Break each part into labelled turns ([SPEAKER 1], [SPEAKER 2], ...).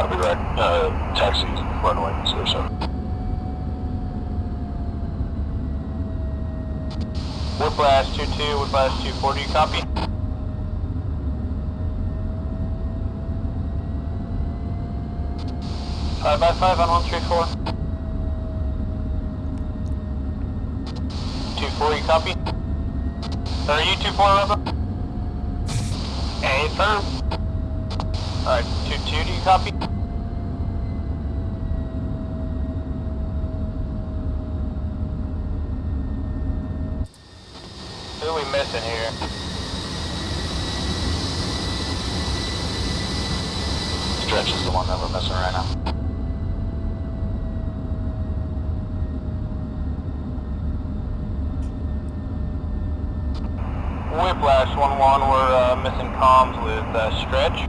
[SPEAKER 1] Copy, right. Taxi, runway 07.
[SPEAKER 2] Whiplash 22, Whiplash 24, do you copy? Five by 5 on 134. 24, you copy? Are you 24, Rebel? A firm. Alright, 22, do you copy? Who are we missing here?
[SPEAKER 1] Stretch is the one that we're missing right now.
[SPEAKER 2] Whiplash 1-1, we're missing comms with Stretch.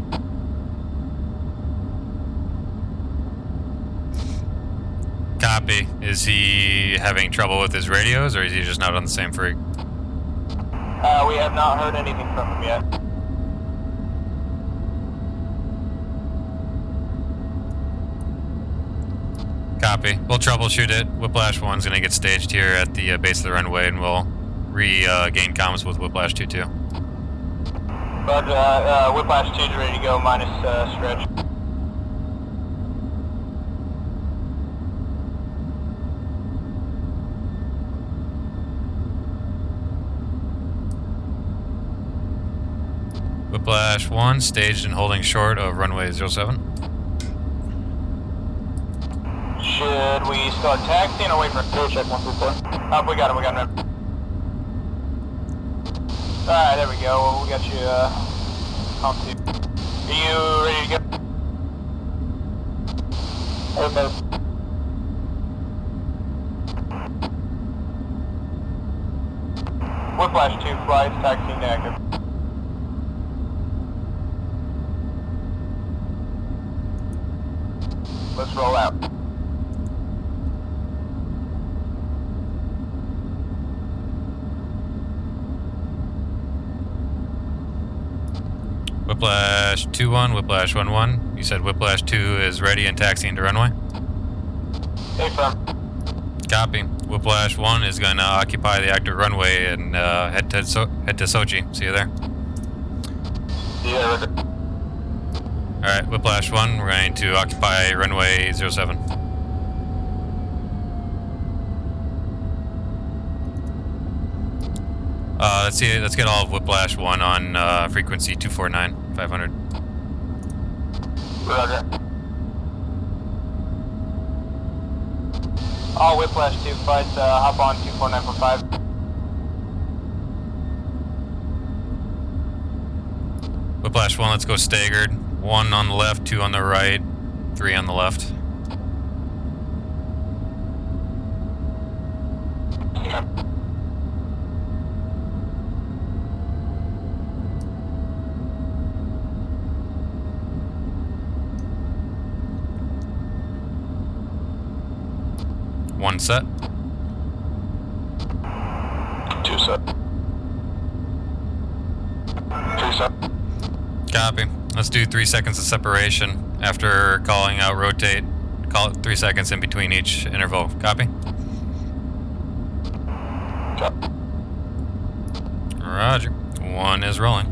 [SPEAKER 3] Copy. Is he having trouble with his radios, or is he just not on the same freak?
[SPEAKER 2] We have not heard anything from him yet.
[SPEAKER 3] Copy. We'll troubleshoot it. Whiplash 1's gonna get staged here at the base of the runway, and we'll regain comms with Whiplash 2-2.
[SPEAKER 2] But Whiplash 2's ready to go, minus Stretch.
[SPEAKER 3] Whiplash 1 staged and holding short of runway 07.
[SPEAKER 2] Should we start taxiing or wait for a fuel check 134? Oh, we got him. Alright, there we go. Well, we got you, on 2. Are you ready to go? Okay. Whiplash 2 flights, taxiing to active. Let's roll out.
[SPEAKER 3] Whiplash 2-1, Whiplash 1-1. You said Whiplash 2 is ready and taxiing to runway?
[SPEAKER 2] Hey, firm.
[SPEAKER 3] Copy. Whiplash 1 is going to occupy the active runway and head to Sochi. See you there.
[SPEAKER 2] Yeah, Roger.
[SPEAKER 3] Alright, Whiplash 1, we're going to occupy runway 07. Let's get all of Whiplash 1 on frequency 249, 500.
[SPEAKER 2] Roger. All Whiplash 2 flights, hop on 24945.
[SPEAKER 3] Whiplash 1, let's go staggered. 1 on the left, 2 on the right, 3 on the left. One set.
[SPEAKER 1] 2 set. 3 set.
[SPEAKER 3] Copy. Let's do 3 seconds of separation after calling out rotate. Call it 3 seconds in between each interval. Copy?
[SPEAKER 1] Copy.
[SPEAKER 3] Roger. 1 is rolling.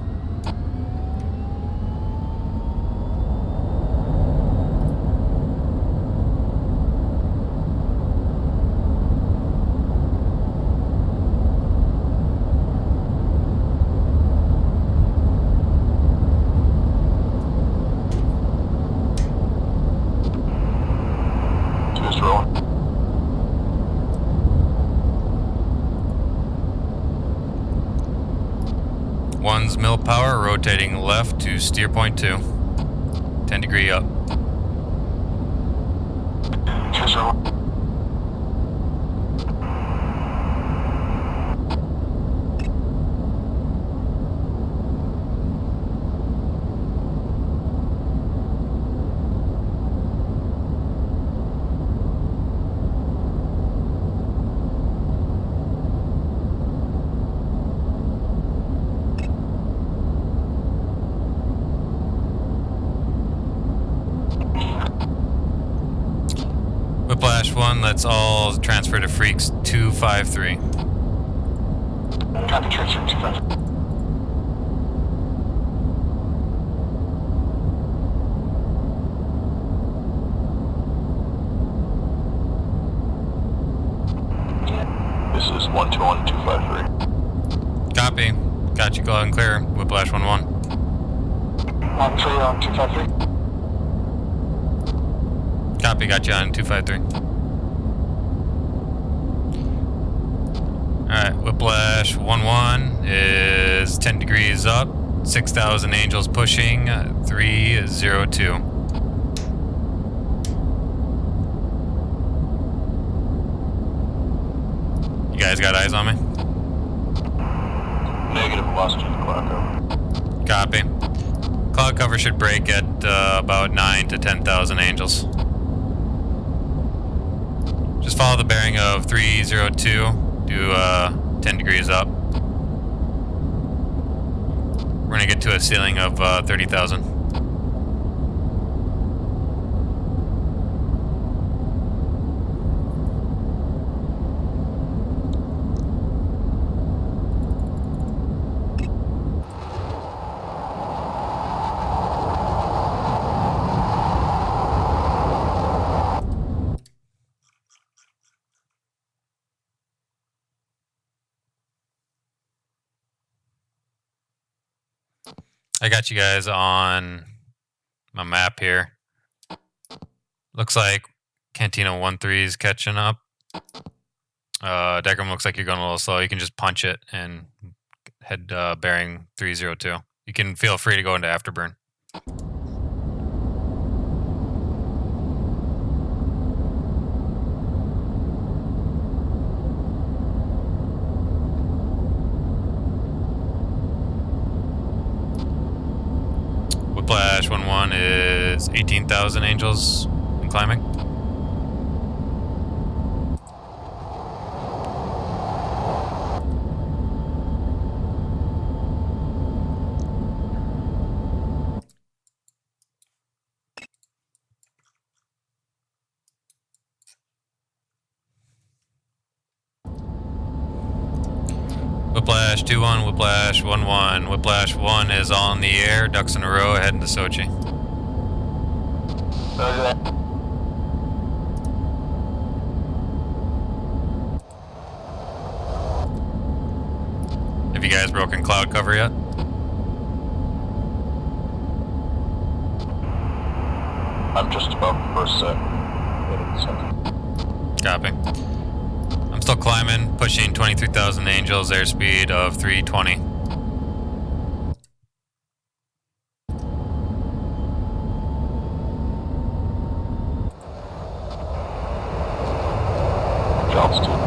[SPEAKER 3] One's mill power rotating left to steer point 2. 10 degree up.
[SPEAKER 1] Cheers, sir.
[SPEAKER 3] Whiplash 1, let's all transfer to Freaks 253.
[SPEAKER 1] Copy, transfer 253. This is 121253.
[SPEAKER 3] Copy. Got you loud and clear. Whiplash 1-1.
[SPEAKER 1] 13 on 253.
[SPEAKER 3] Copy, got you on 253. Alright, Whiplash 1-1 is 10 degrees up, 6,000 angels pushing, 302. You guys got eyes on me?
[SPEAKER 1] Negative velocity of cloud cover.
[SPEAKER 3] Copy. Cloud cover should break at about 9 to 10,000 angels. Just follow the bearing of 302, do 10 degrees up. We're gonna get to a ceiling of 30,000. I got you guys on my map here. Looks like Cantina 1-3 is catching up. Deckram looks like you're going a little slow. You can just punch it and head bearing 302. You can feel free to go into afterburn. Whiplash 1-1 is 18,000 angels in climbing. Whiplash 2-1, Whiplash 1-1. Whiplash 1 is all in the air, ducks in a row, heading to Sochi. Have you guys broken cloud cover yet?
[SPEAKER 1] I'm just above first set.
[SPEAKER 3] Copy. I'm still climbing, pushing 23,000 angels, airspeed of 320.
[SPEAKER 1] Altitude.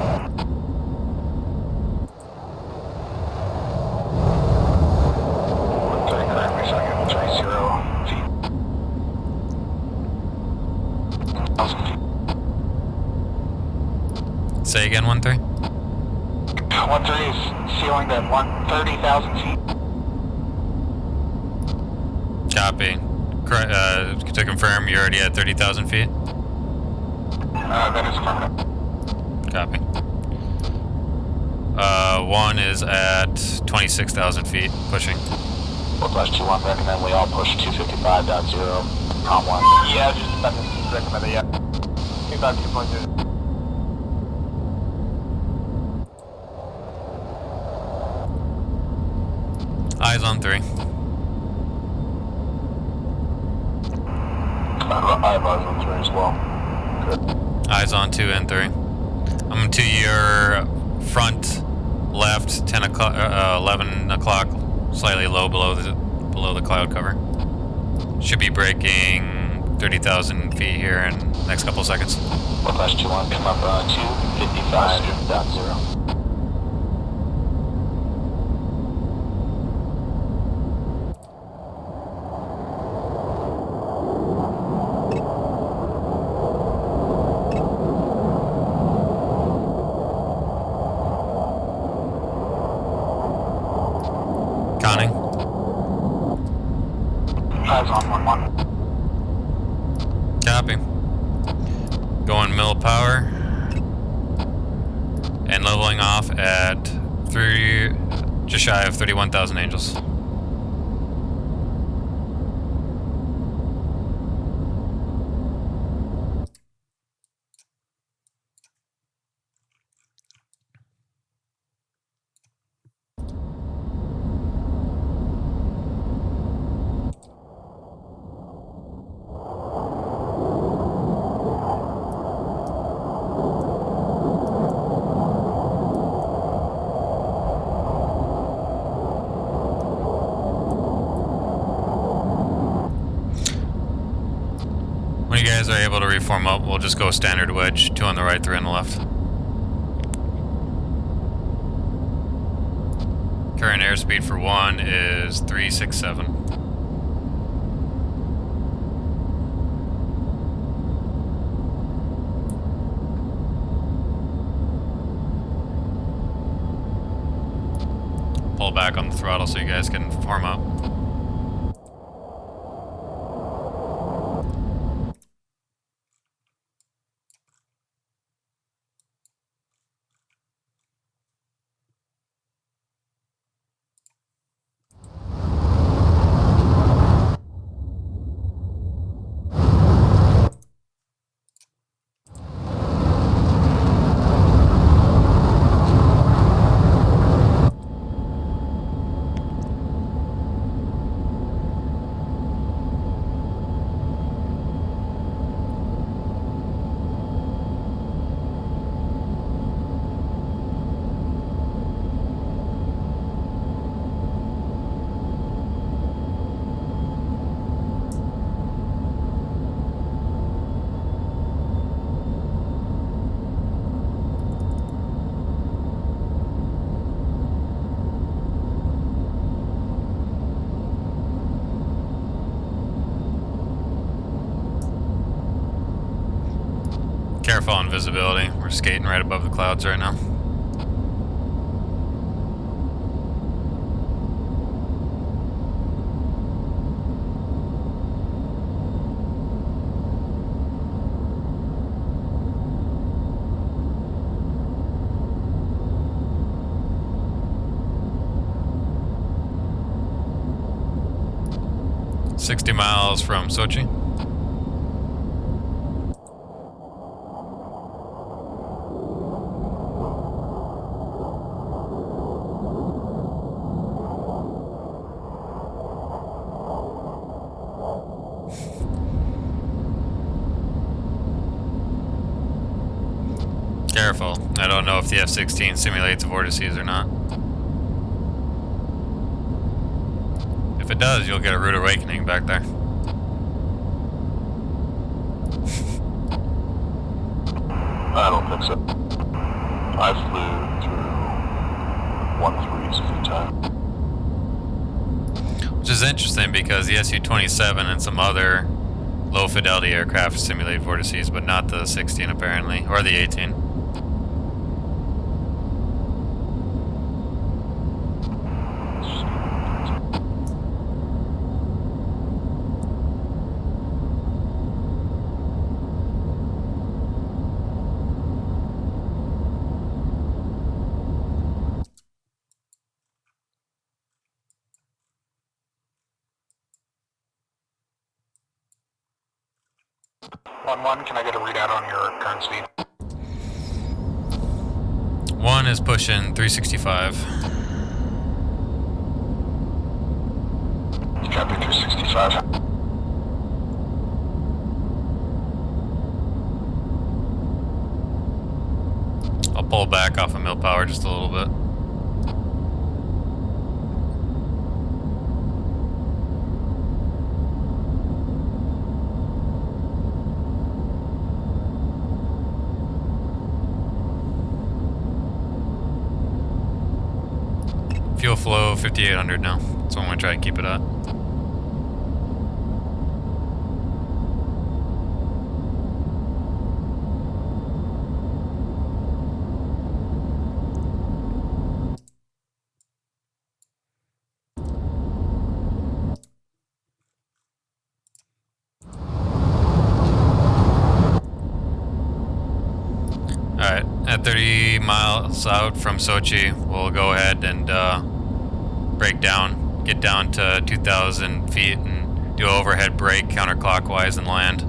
[SPEAKER 3] Say again, 1-3?
[SPEAKER 2] 1-3 is ceiling at 30,000 feet.
[SPEAKER 3] Copy. To confirm, you're already at 30,000 feet?
[SPEAKER 1] That is affirmative.
[SPEAKER 3] Copy. 1 is at 26,000 feet, pushing.
[SPEAKER 1] Whiplash 2-1, recommend we all push 255.0, Prom 1.
[SPEAKER 2] Yeah, just about to recommend it, yeah. About 2.0.
[SPEAKER 3] Eyes on 3.
[SPEAKER 1] I have eyes on 3 as well. Good.
[SPEAKER 3] Eyes on 2 and 3. I'm to your front left, 10 o'clock, 11 o'clock, slightly low below the cloud cover. Should be breaking 30,000 feet here in the next couple of seconds.
[SPEAKER 1] Whiplash 2-1, come up 255.0.
[SPEAKER 3] Conning.
[SPEAKER 2] Eyes on 1-1.
[SPEAKER 3] Copy. Going mill power. And leveling off at just shy of 31,000 angels. When you guys are able to reform up, we'll just go standard wedge, 2 on the right, 3 on the left. Current airspeed for 1 is 367. Pull back on the throttle so you guys can form up. Careful on visibility. We're skating right above the clouds right now. "60 miles from Sochi." Careful. I don't know if the F-16 simulates vortices or not. If it does, you'll get a rude awakening back there.
[SPEAKER 1] I don't think so. I flew through 1-3s a few times.
[SPEAKER 3] Which is interesting because the Su-27 and some other low fidelity aircraft simulate vortices, but not the 16 apparently, or the 18.
[SPEAKER 2] Can I get a readout on your current speed?
[SPEAKER 3] 1 is pushing 365.
[SPEAKER 1] Copy 365.
[SPEAKER 3] I'll pull back off of mill power just a little bit. Fuel flow 5,800 now. So I'm gonna try and keep it at. 30 miles out from Sochi, we'll go ahead and break down, get down to 2,000 feet and do overhead brake counterclockwise and land.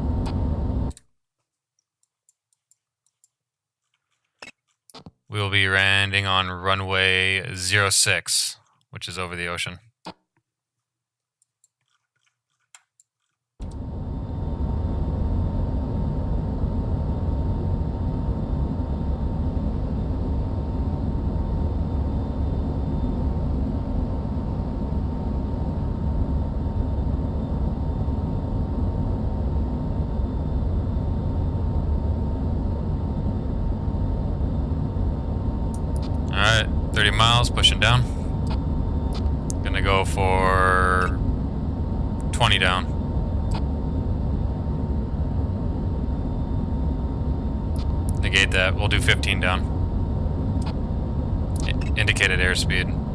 [SPEAKER 3] We'll be landing on runway 06, which is over the ocean. Alright, 30 miles, pushing down. Gonna go for 20 down. Negate that, we'll do 15 down. Indicated airspeed.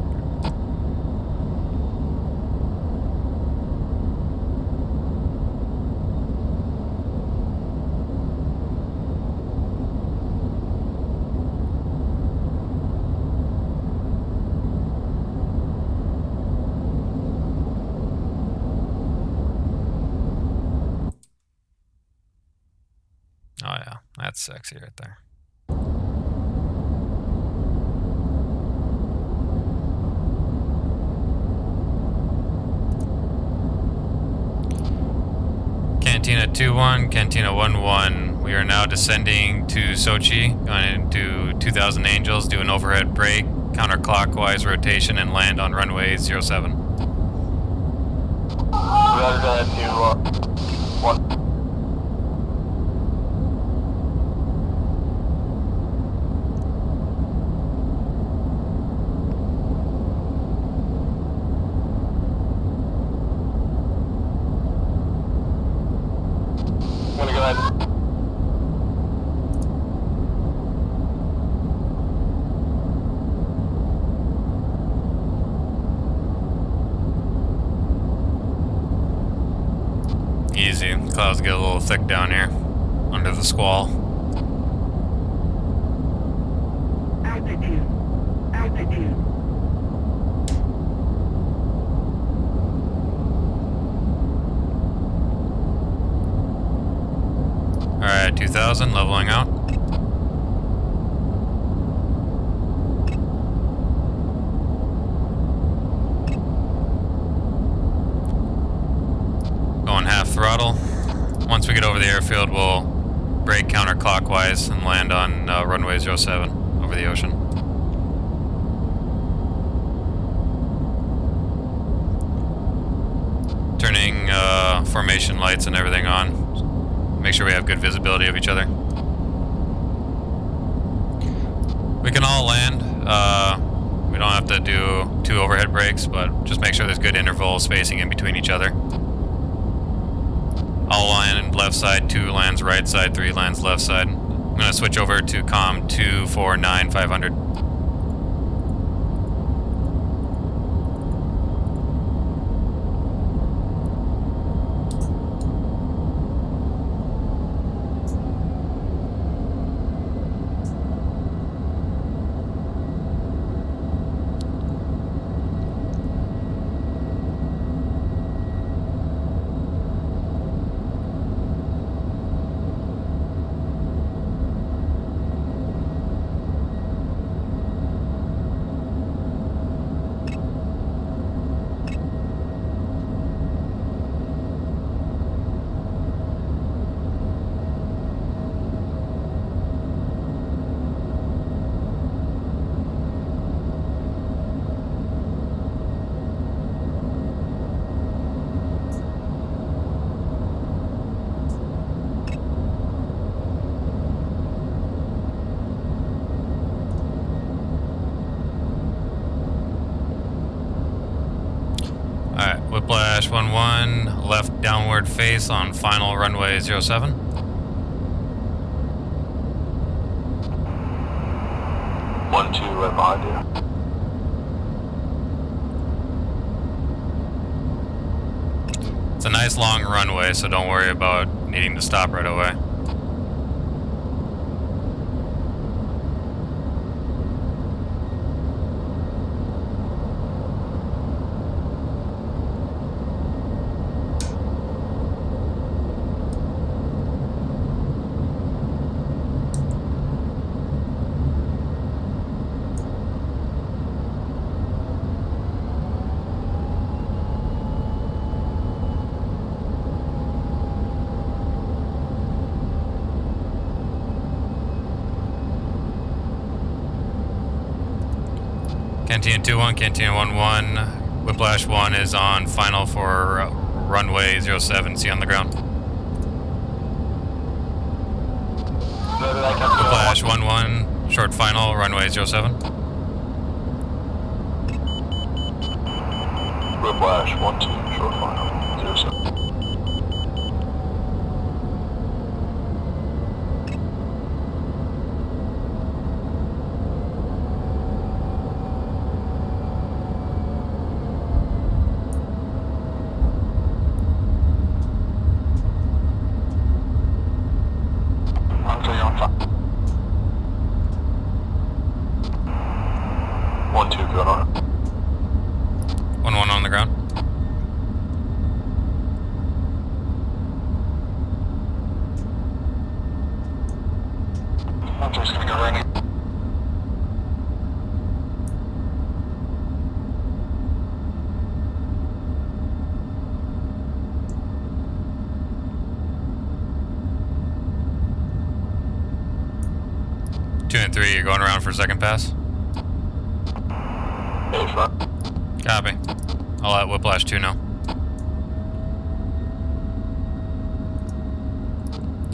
[SPEAKER 3] Oh yeah, that's sexy right there. Cantina 2-1, Cantina 1-1. We are now descending to Sochi, going into 2,000 Angels, do an overhead brake, counterclockwise rotation, and land on runway 07.
[SPEAKER 2] Roger that, 2-1.
[SPEAKER 3] Easy. Clouds get a little thick down here under the squall.
[SPEAKER 4] Altitude. Altitude.
[SPEAKER 3] Alright, 2,000, leveling out. Going half throttle. Once we get over the airfield, we'll brake counterclockwise and land on runway 07 over the ocean. Turning formation lights and everything on. Make sure we have good visibility of each other. We can all land. We don't have to do 2 overhead brakes, but just make sure there's good interval spacing in between each other. I'll land left side, 2 lands right side, 3 lands left side. I'm gonna switch over to comm 249-500. Alright, Whiplash 1-1, left downward face on final runway 07.
[SPEAKER 1] One, two, right behind you.
[SPEAKER 3] It's a nice long runway, so don't worry about needing to stop right away. Cantina 2-1, Cantina 1-1. Whiplash 1 is on final for runway 07. See you on the ground. Whiplash 1-1, short final, runway 07.
[SPEAKER 1] Whiplash 1-2, short final, 07. Until you're on fire. 1-2, going on.
[SPEAKER 3] 1-1 on the ground.
[SPEAKER 1] I'm just gonna go running.
[SPEAKER 3] Two and 3, you're going around for second pass.
[SPEAKER 1] Hey, front.
[SPEAKER 3] Copy. I'll at Whiplash 2 now.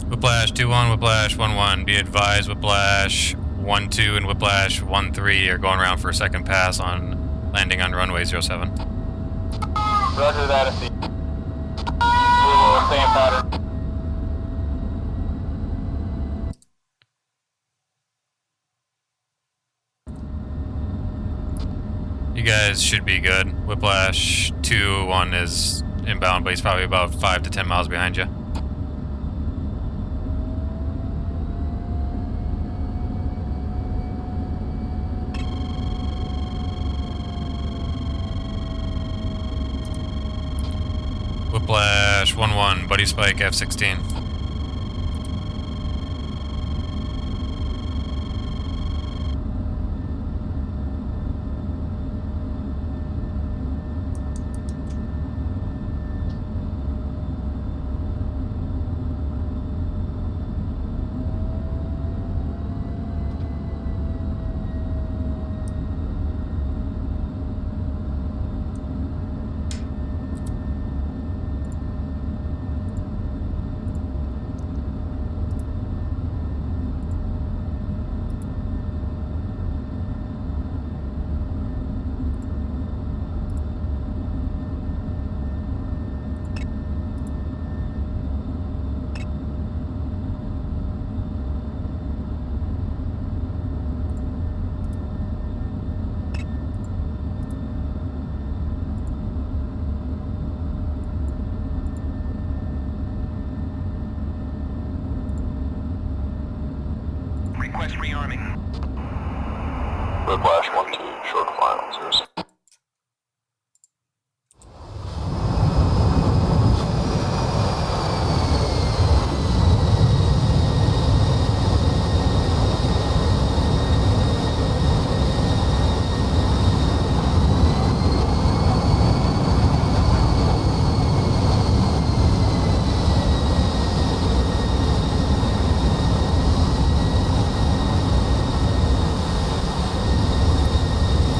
[SPEAKER 3] Whiplash 2-1, Whiplash 1-1. Be advised, Whiplash 1-2 and Whiplash 1-3 are going around for a second pass on landing on runway 07.
[SPEAKER 2] Roger that, I see. We will stay in pattern.
[SPEAKER 3] You guys should be good. Whiplash 2-1 is inbound, but he's probably about 5 to 10 miles behind you. Whiplash 1-1, Buddy Spike F-16.
[SPEAKER 2] Request rearming.
[SPEAKER 1] Whiplash 1-2, short final, 07.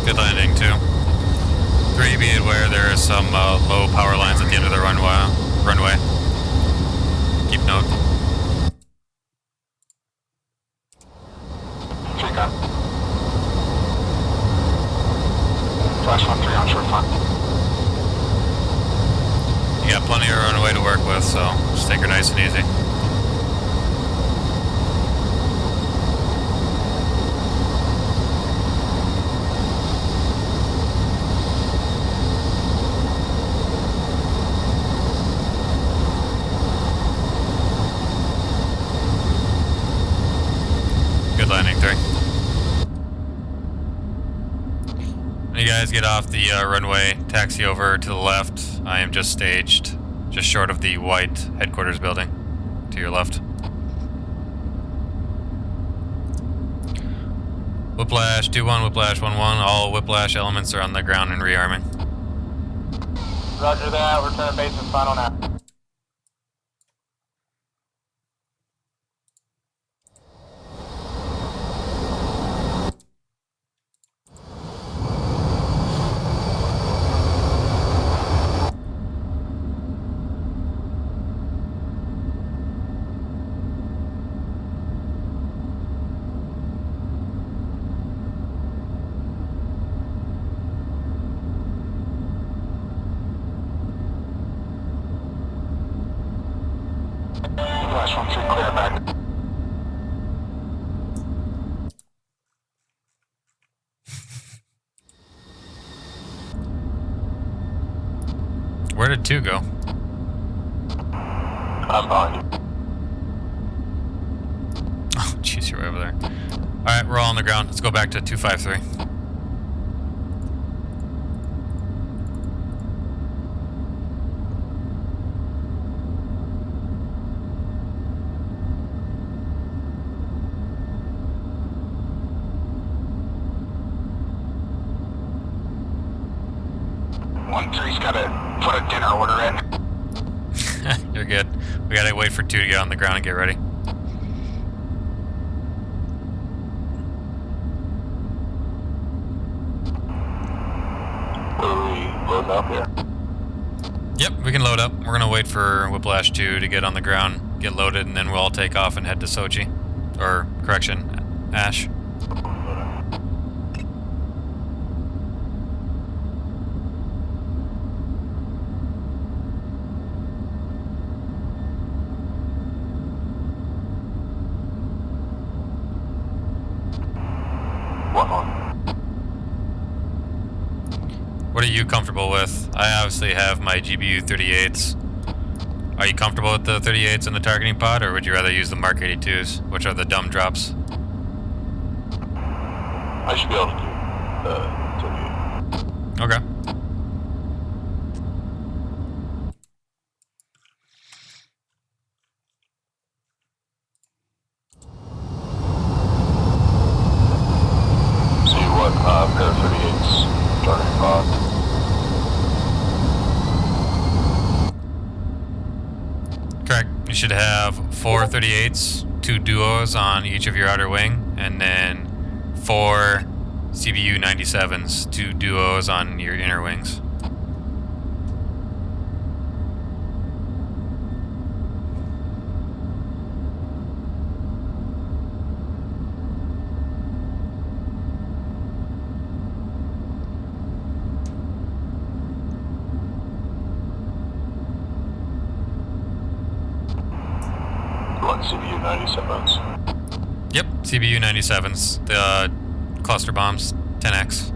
[SPEAKER 3] Good landing, 2. 3, be aware there are some low power lines at the end of the runway. Keep note.
[SPEAKER 1] 3 gun. Flash 1-3 on short final.
[SPEAKER 3] You got plenty of runway to work with, so just take her nice and easy. Good landing, 3. When you guys get off the runway, taxi over to the left. I am just staged, just short of the white headquarters building, to your left. Whiplash 2-1, Whiplash 1-1. All Whiplash elements are on the ground and rearming.
[SPEAKER 2] Roger that, return base and final now. Flash 1-3 clear back.
[SPEAKER 3] Where did 2 go?
[SPEAKER 1] I'm behind you.
[SPEAKER 3] Oh, jeez, you're right over there. Alright, we're all on the ground. Let's go back to 253.
[SPEAKER 2] Three's gotta put a dinner order in.
[SPEAKER 3] You're good. We gotta wait for 2 to get on the ground and get ready.
[SPEAKER 1] Are we loading up here?
[SPEAKER 3] Yep, we can load up. We're gonna wait for Whiplash 2 to get on the ground, get loaded, and then we'll all take off and head to Sochi. Or, correction, Ash. What are you comfortable with? I obviously have my GBU 38s. Are you comfortable with the 38s in the targeting pod, or would you rather use the Mark 82s, which are the dumb drops?
[SPEAKER 1] I should be able to do 38.
[SPEAKER 3] Okay.
[SPEAKER 1] See what pair of 38s targeting pod.
[SPEAKER 3] Correct. You should have 4 38s, 2 duos on each of your outer wing, and then 4 CBU 97s, 2 duos on your inner wings.
[SPEAKER 1] CBU 97s.
[SPEAKER 3] Yep, CBU 97s, the cluster bombs, 10x.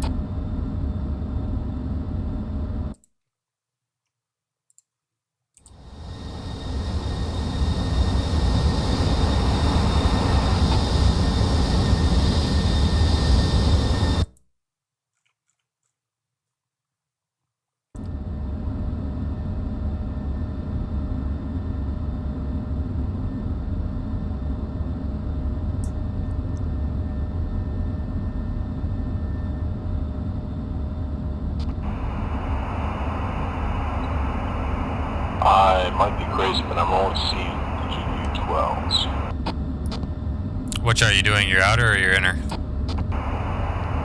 [SPEAKER 1] I might be crazy, but I'm only seeing the GBU 12s.
[SPEAKER 3] Which are you doing, your outer or your inner?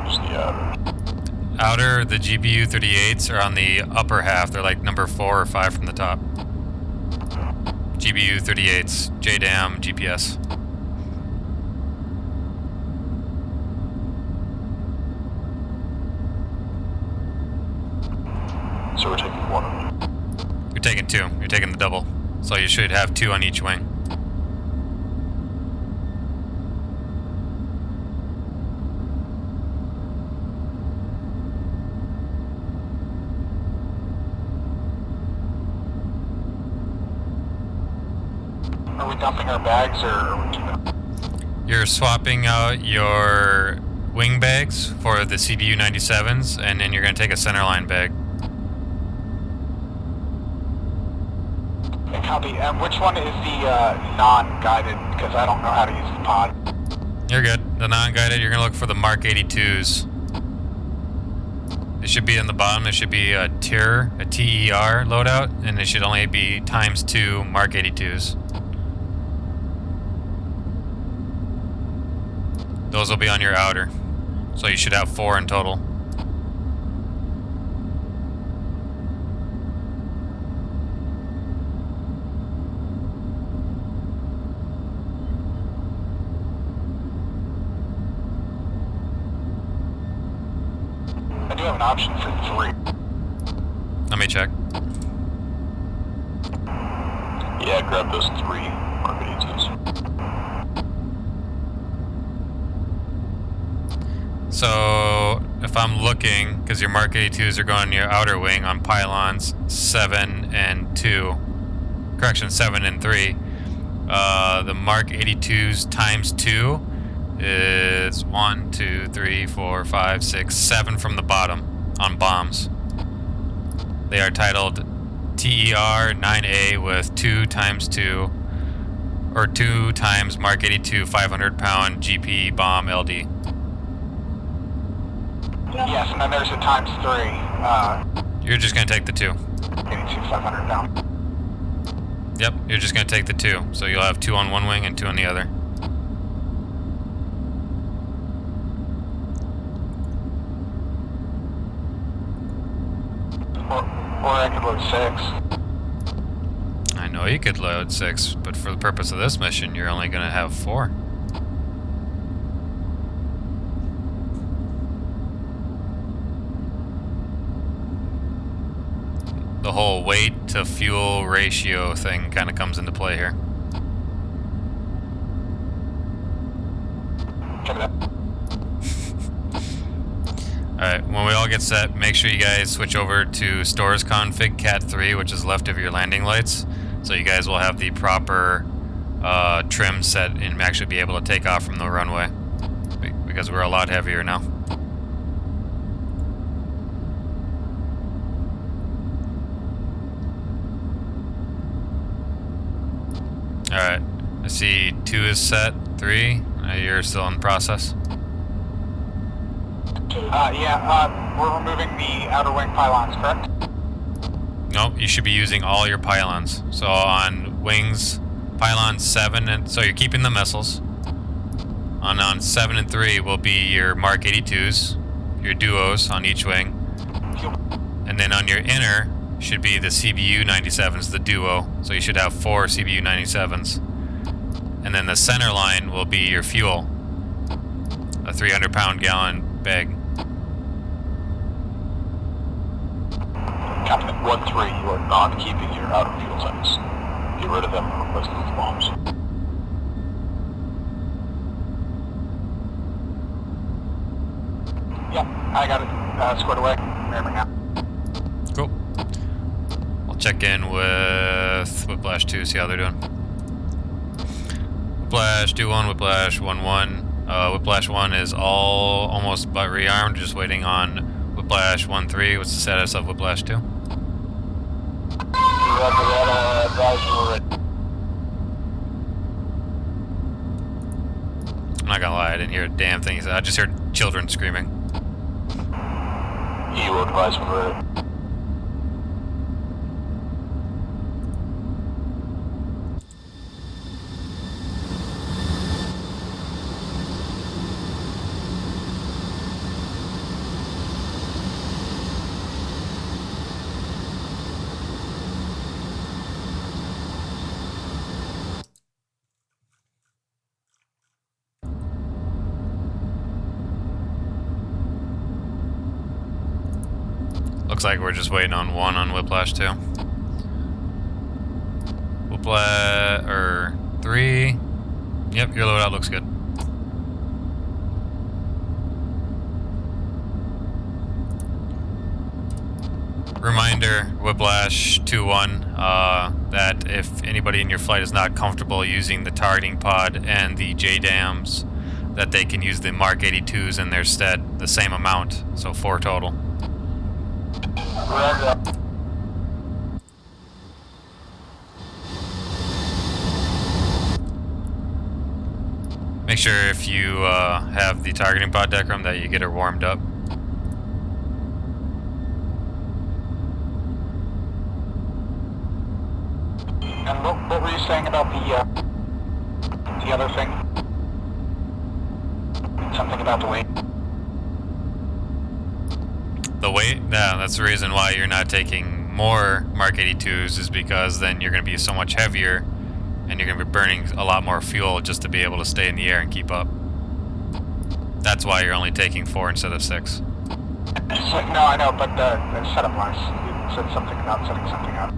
[SPEAKER 1] Just the outer.
[SPEAKER 3] Outer, the GBU 38s are on the upper half. They're like number 4 or 5 from the top. GBU 38s, JDAM, GPS.
[SPEAKER 1] So we're taking one of them.
[SPEAKER 3] You're taking 2. You're taking the double. So you should have 2 on each wing.
[SPEAKER 2] Are we dumping our bags or are we keeping?
[SPEAKER 3] You're swapping out your wing bags for the CBU 97s, and then you're going to take a centerline bag.
[SPEAKER 2] Copy. Which one is the non-guided? Because I don't know how to use the pod.
[SPEAKER 3] You're good. The non-guided, you're going to look for the Mark 82s. They should be in the bottom. There should be a TER loadout, and it should only be ×2 Mark 82s. Those will be on your outer. So you should have 4 in total.
[SPEAKER 2] I do have an option for 3.
[SPEAKER 3] Let me check.
[SPEAKER 1] Yeah, grab those 3 Mark 82s.
[SPEAKER 3] So if I'm looking, because your Mark 82s are going on your outer wing on pylons 7 and 2, correction, 7 and 3, the Mark 82s times 2 is 1, 2, 3, 4, 5, 6, 7 from the bottom on bombs. They are titled TER 9A with 2 times 2, or 2 times Mark 82 500-pound GP bomb LD.
[SPEAKER 2] Yes, and then there's a times 3.
[SPEAKER 3] You're just going to take the 2.
[SPEAKER 2] 82 500 pound.
[SPEAKER 3] Yep, you're just going to take the 2. So you'll have 2 on one wing and 2 on the other.
[SPEAKER 2] Or I could load 6.
[SPEAKER 3] I know you could load 6, but for the purpose of this mission, you're only going to have 4. The whole weight to fuel ratio thing kind of comes into play here.
[SPEAKER 2] Check it out.
[SPEAKER 3] Alright, when we all get set, make sure you guys switch over to stores config cat 3, which is left of your landing lights, so you guys will have the proper trim set and actually be able to take off from the runway, because we're a lot heavier now. Alright, I see 2 is set, 3, you're still in process.
[SPEAKER 2] We're removing the outer wing pylons, correct?
[SPEAKER 3] Nope, you should be using all your pylons. So on wings, pylon 7, and so you're keeping the missiles. On 7 and 3 will be your Mark 82s, your duos on each wing. And then on your inner should be the CBU 97s, the duo. So you should have 4 CBU 97s. And then the center line will be your fuel, a 300-pound gallon bag.
[SPEAKER 1] Captain, 1-3, you are not keeping your outer fuel tanks. Get rid of them and replace them with bombs.
[SPEAKER 2] Yep, I got it squared away. Remember now.
[SPEAKER 3] Cool. I'll check in with Whiplash 2, see how they're doing. Whiplash 2-1, Whiplash 1-1. Whiplash 1 is almost but rearmed, just waiting on Whiplash 1-3. What's the status of Whiplash 2? I'm not gonna lie, I didn't hear a damn thing. I just heard children screaming.
[SPEAKER 1] EO advice when ready.
[SPEAKER 3] Looks like we're just waiting on 1 on Whiplash 2. Whiplash, or 3. Yep, your loadout looks good. Reminder, Whiplash 2-1, that if anybody in your flight is not comfortable using the targeting pod and the JDAMs, that they can use the Mark 82s in their stead, the same amount, so 4 total. Make sure if you have the targeting pod decorum that you get her warmed up.
[SPEAKER 2] And what were you saying about the other thing? Something about the weight.
[SPEAKER 3] The weight? Yeah, that's the reason why you're not taking more Mark 82s, is because then you're going to be so much heavier and you're going to be burning a lot more fuel just to be able to stay in the air and keep up. That's why you're only taking 4 instead of 6.
[SPEAKER 2] No, I know, but the setup wise, you said something about setting something up.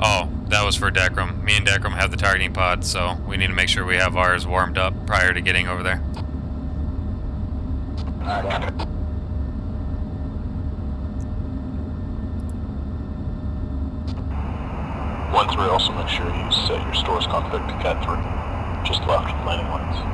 [SPEAKER 3] Oh, That was for Decrum. Me and Decrum have the targeting pod, so we need to make sure we have ours warmed up prior to getting over there.
[SPEAKER 2] Alright, copy.
[SPEAKER 1] One three. Also make sure you set your stores config to Cat 3, just left of landing lanes.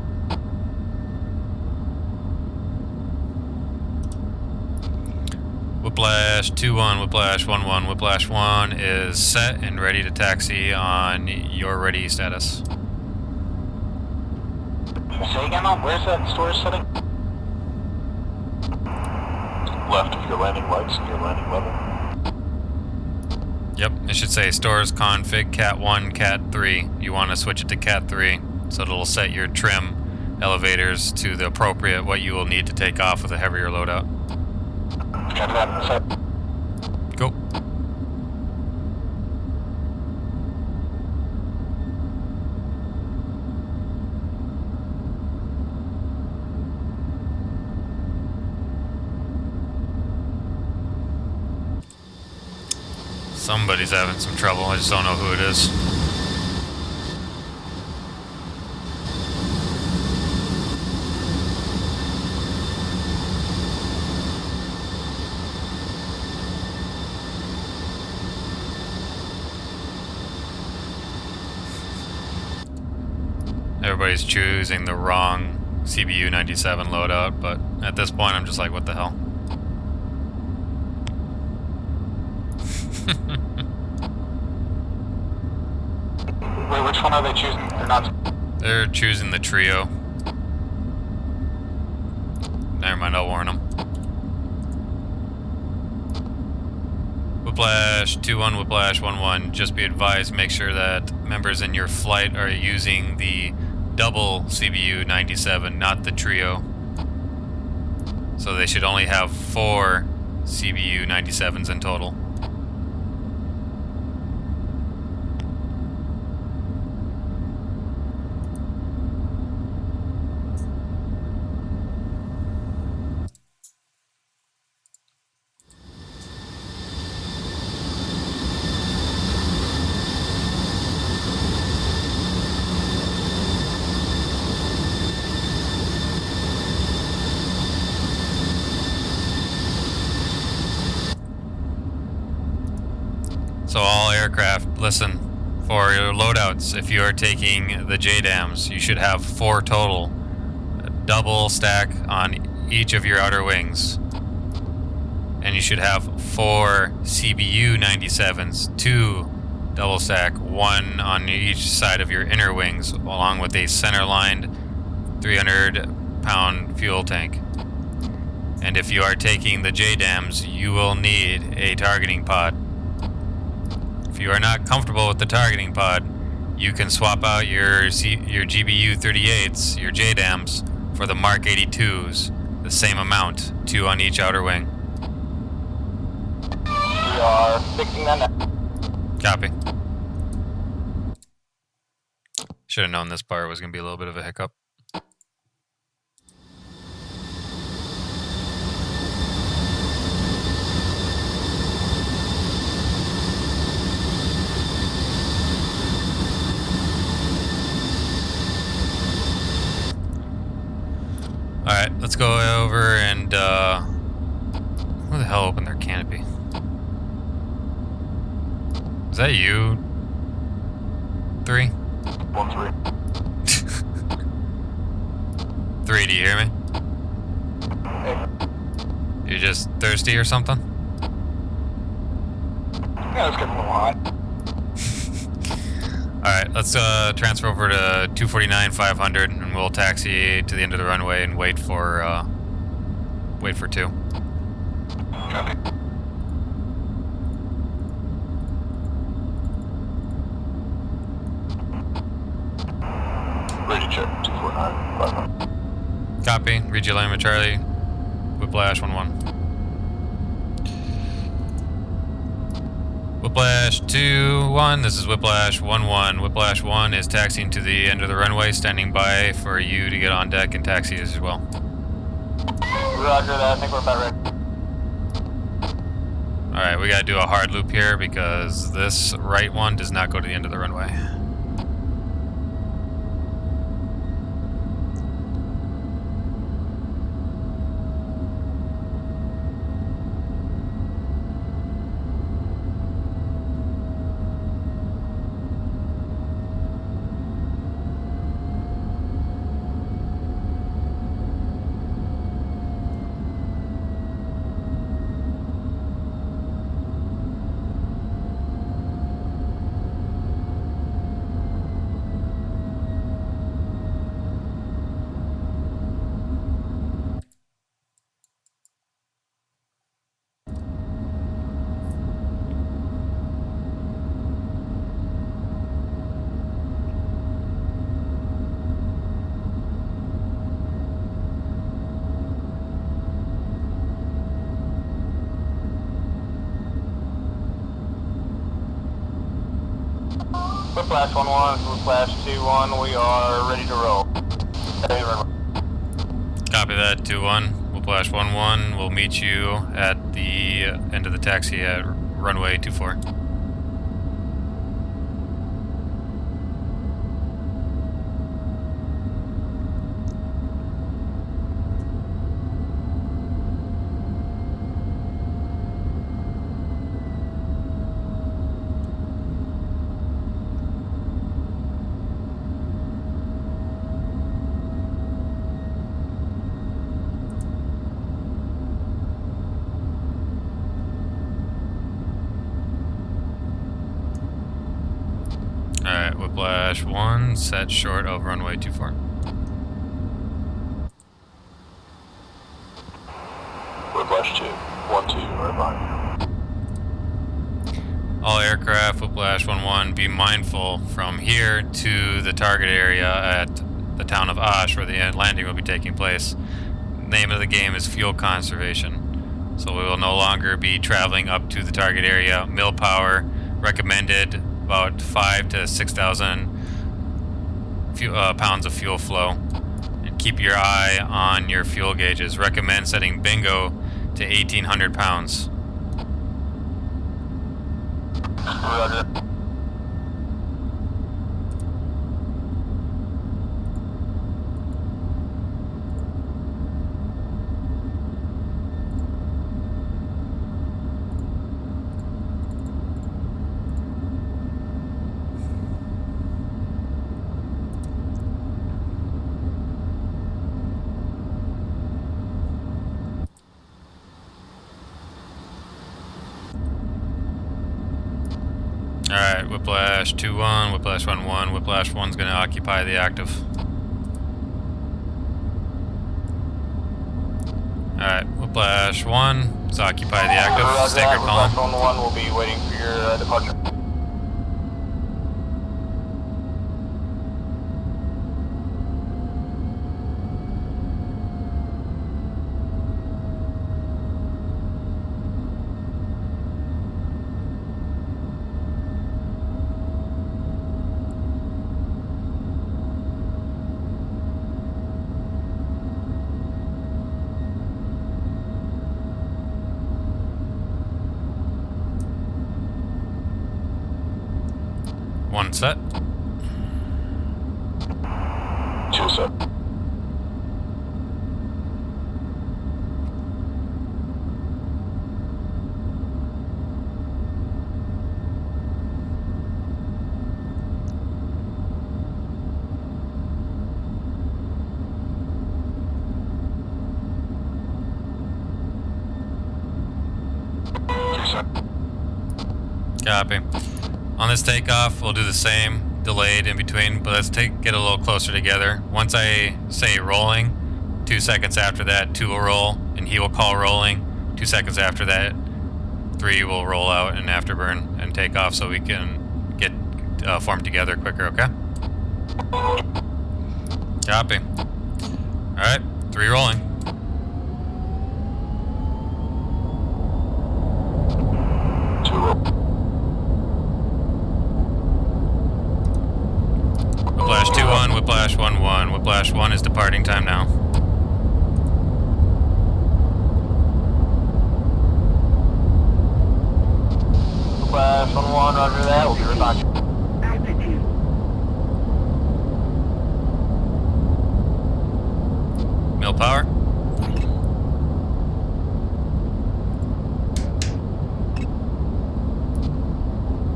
[SPEAKER 3] Whiplash 2-1, Whiplash 1-1, Whiplash 1 is set and ready to taxi on your ready status.
[SPEAKER 2] Say again, where's that storage setting?
[SPEAKER 1] Left of your landing lights and your landing level.
[SPEAKER 3] Yep, it should say stores config Cat 1, Cat 3. You want to switch it to Cat 3, so it'll set your trim elevators to the appropriate what you will need to take off with a heavier loadout.
[SPEAKER 2] Copy that. Set.
[SPEAKER 3] Go. Somebody's having some trouble, I just don't know who it is. Everybody's choosing the wrong CBU 97 loadout, but at this point I'm just like, what the hell?
[SPEAKER 2] Wait, which one are they choosing? They're not.
[SPEAKER 3] They're choosing the trio. Never mind, I'll warn them. Whiplash 2-1, Whiplash 1-1. Just be advised, make sure that members in your flight are using the double CBU 97, not the trio. So they should only have 4 CBU 97s in total. So all aircraft, listen, for your loadouts, if you are taking the JDAMs, you should have 4 total. A double stack on each of your outer wings. And you should have 4 CBU 97s, 2 double stack, 1 on each side of your inner wings, along with a center-lined 300-pound fuel tank. And if you are taking the JDAMs, you will need a targeting pod. If you are not comfortable with the targeting pod, you can swap out your GBU 38s, your JDAMs, for the Mark 82s, the same amount, 2 on each outer wing.
[SPEAKER 2] We are fixing that now.
[SPEAKER 3] Copy. Should have known this part was going to be a little bit of a hiccup. Alright, let's go over and, who the hell opened their canopy? Is that you? 3?
[SPEAKER 1] 1 3.
[SPEAKER 3] 3, do you hear me?
[SPEAKER 2] Hey.
[SPEAKER 3] You're just thirsty or something?
[SPEAKER 2] Yeah, it's getting a little hot.
[SPEAKER 3] Alright, let's transfer over to 249-500 and we'll taxi to the end of the runway and wait for 2.
[SPEAKER 2] Copy.
[SPEAKER 1] Ready to check. 249 500.
[SPEAKER 3] Copy, read your line with Charlie. Whiplash 1-1. Whiplash 2-1, this is Whiplash 1-1. Whiplash 1 is taxiing to the end of the runway, standing by for you to get on deck and taxi as well.
[SPEAKER 2] Roger that, I think we're about ready.
[SPEAKER 3] Alright, we gotta do a hard loop here because this right one does not go to the end of the runway.
[SPEAKER 2] Whiplash 1-1, Whiplash 2-1, we are ready to roll.
[SPEAKER 3] Copy that, 2-1. Whiplash 1-1. We'll meet you at the end of the taxi at runway 24. Alright, Whiplash 1, set short of runway 24.
[SPEAKER 1] Whiplash 2, 1-2, right behind you.
[SPEAKER 3] All aircraft, Whiplash 1-1, be mindful from here to the target area at the town of Osh where the landing will be taking place. Name of the game is fuel conservation. So we will no longer be traveling up to the target area. Mill power recommended about 5,000 to 6,000 pounds of fuel flow. And keep your eye on your fuel gauges. Recommend setting bingo to 1,800 pounds.
[SPEAKER 2] Roger.
[SPEAKER 3] Alright, Whiplash 2-1, Whiplash 1-1, Whiplash 1's gonna occupy the active. Alright, Whiplash 1, let's occupy the active,
[SPEAKER 2] Roger
[SPEAKER 3] staggered
[SPEAKER 2] that.
[SPEAKER 3] column.
[SPEAKER 2] Whiplash 1-1 will be waiting for your departure.
[SPEAKER 3] One set.
[SPEAKER 1] 2 set.
[SPEAKER 3] Copy. On this takeoff, we'll do the same, delayed in between, but let's get a little closer together. Once I say rolling, 2 seconds after that, 2 will roll, and he will call rolling. 2 seconds after that, 3 will roll out and afterburn and take off so we can get formed together quicker, okay? Copy. Alright, 3 rolling. Whiplash 2-1, Whiplash 1-1. Whiplash 1 is departing time now.
[SPEAKER 2] Whiplash 1-1, roger that. We'll be right back.
[SPEAKER 4] Altitude.
[SPEAKER 3] Mill power.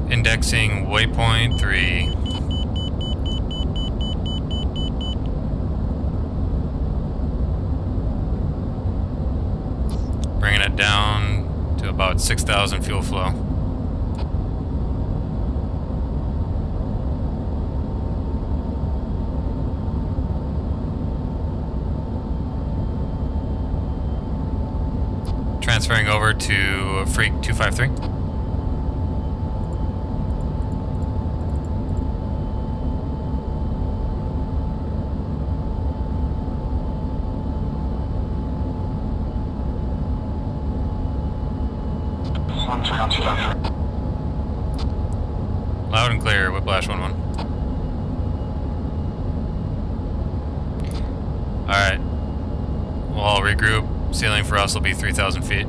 [SPEAKER 3] Indexing waypoint 3. Bringing it down to about 6,000 fuel flow. Transferring over to Freak 253. Loud and clear, Whiplash 1-1. Alright. We'll all regroup. Ceiling for us will be 3,000 feet.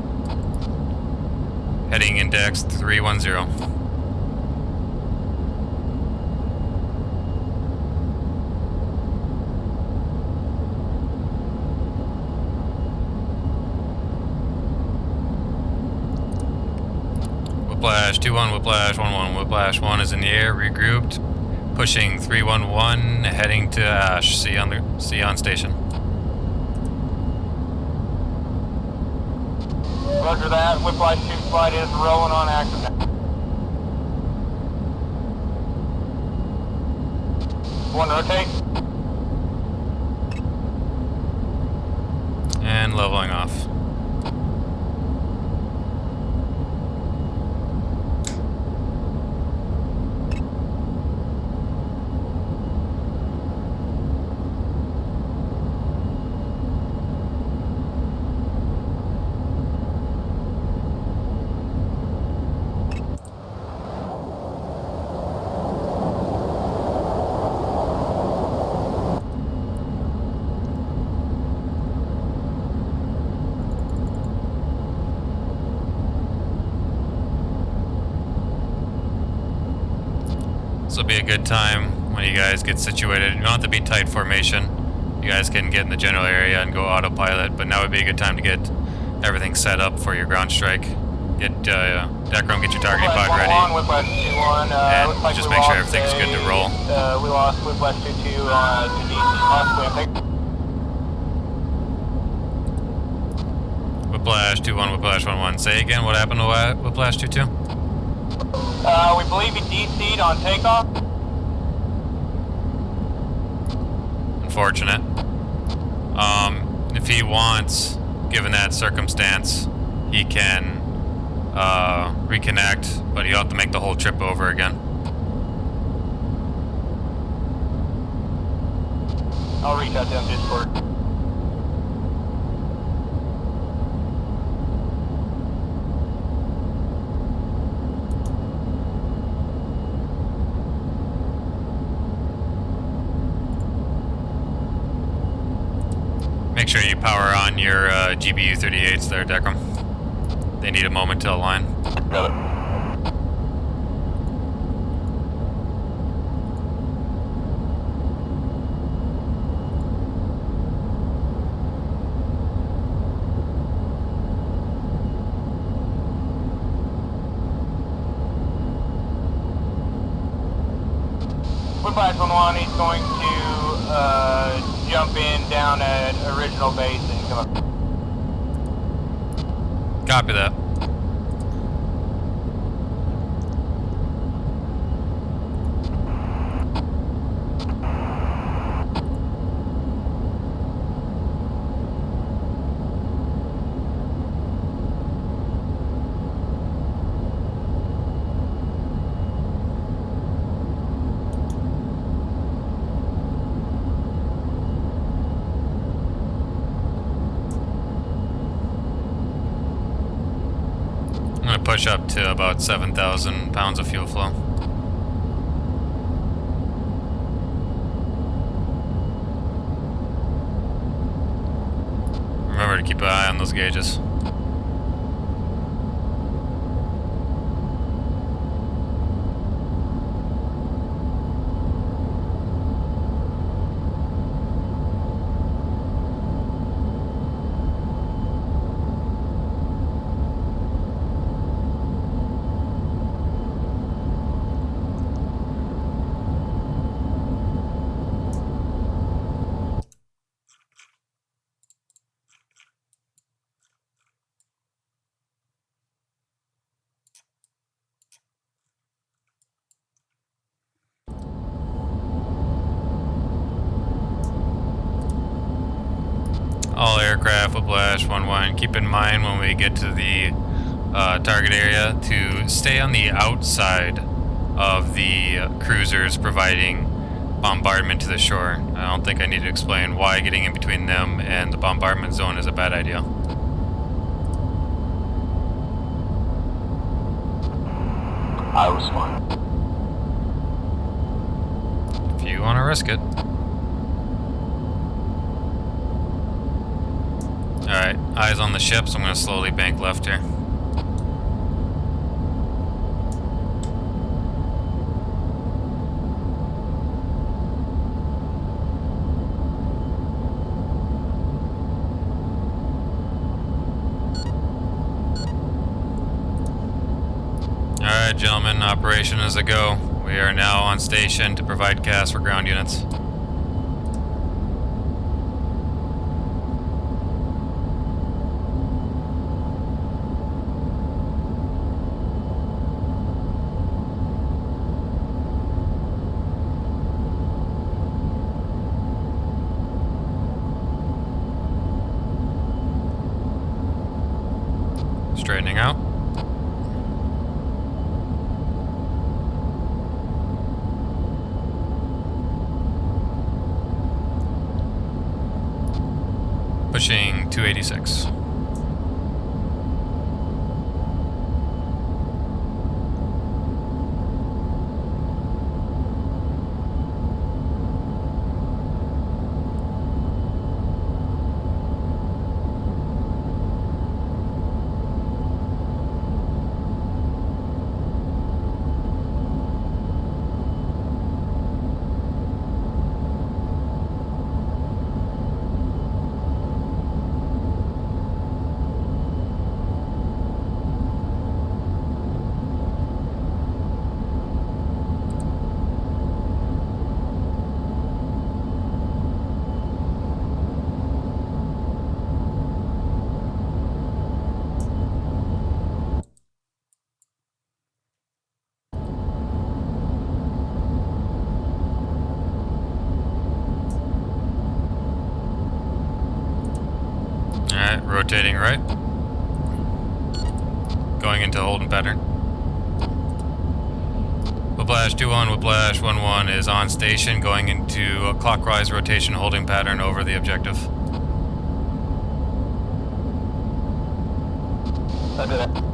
[SPEAKER 3] Heading index 310. Whiplash 2-1, Whiplash 1-1. Whiplash 1 is in the air, regrouped. Pushing 311, heading to Ash. See you on station.
[SPEAKER 2] Roger that. Whiplash 2 flight is rolling on active. One rotate.
[SPEAKER 3] And leveling off. This will be a good time when you guys get situated. You don't have to be tight formation. You guys can get in the general area and go autopilot, but now would be a good time to get everything set up for your ground strike. Get Decrum, get your targeting pod ready. And just make sure everything's good to roll.
[SPEAKER 2] We lost Whiplash 2-2 to DC, possibly.
[SPEAKER 3] Whiplash 2-1, Whiplash 1-1. Say again, what happened to Whiplash 2-2?
[SPEAKER 2] We believe he DC'd on takeoff.
[SPEAKER 3] Unfortunate. If he wants, given that circumstance, he can reconnect, but he'll have to make the whole trip over again.
[SPEAKER 2] I'll reach out to him Discord.
[SPEAKER 3] Make sure you power on your GBU 38s there, Decrum. They need a moment to align.
[SPEAKER 1] Got it.
[SPEAKER 2] Whiplash 1-1, he's going to jump in down at original base and come up.
[SPEAKER 3] Copy that. I'm going to push up to about 7,000 pounds of fuel flow. Remember to keep an eye on those gauges. All aircraft, Whiplash 1-1. Keep in mind when we get to the target area to stay on the outside of the cruisers providing bombardment to the shore. I don't think I need to explain why getting in between them and the bombardment zone is a bad idea.
[SPEAKER 1] I was fine.
[SPEAKER 3] If you want to risk it. Alright, eyes on the ship, so I'm going to slowly bank left here. Alright, gentlemen, operation is a go. We are now on station to provide gas for ground units. Straightening out. Pushing 286. Alright, rotating right. Going into holding pattern. Whiplash 2-1, Whiplash 1-1 is on station, going into a clockwise rotation holding pattern over the objective.
[SPEAKER 2] Under that.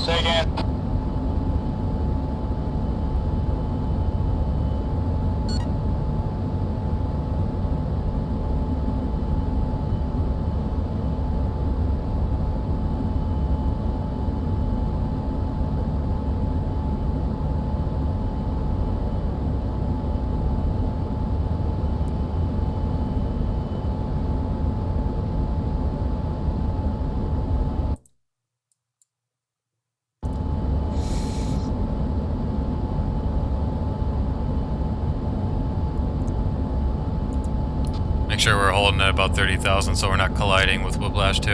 [SPEAKER 2] Say again.
[SPEAKER 3] Make sure we're holding at about 30,000 so we're not colliding with Whiplash 2.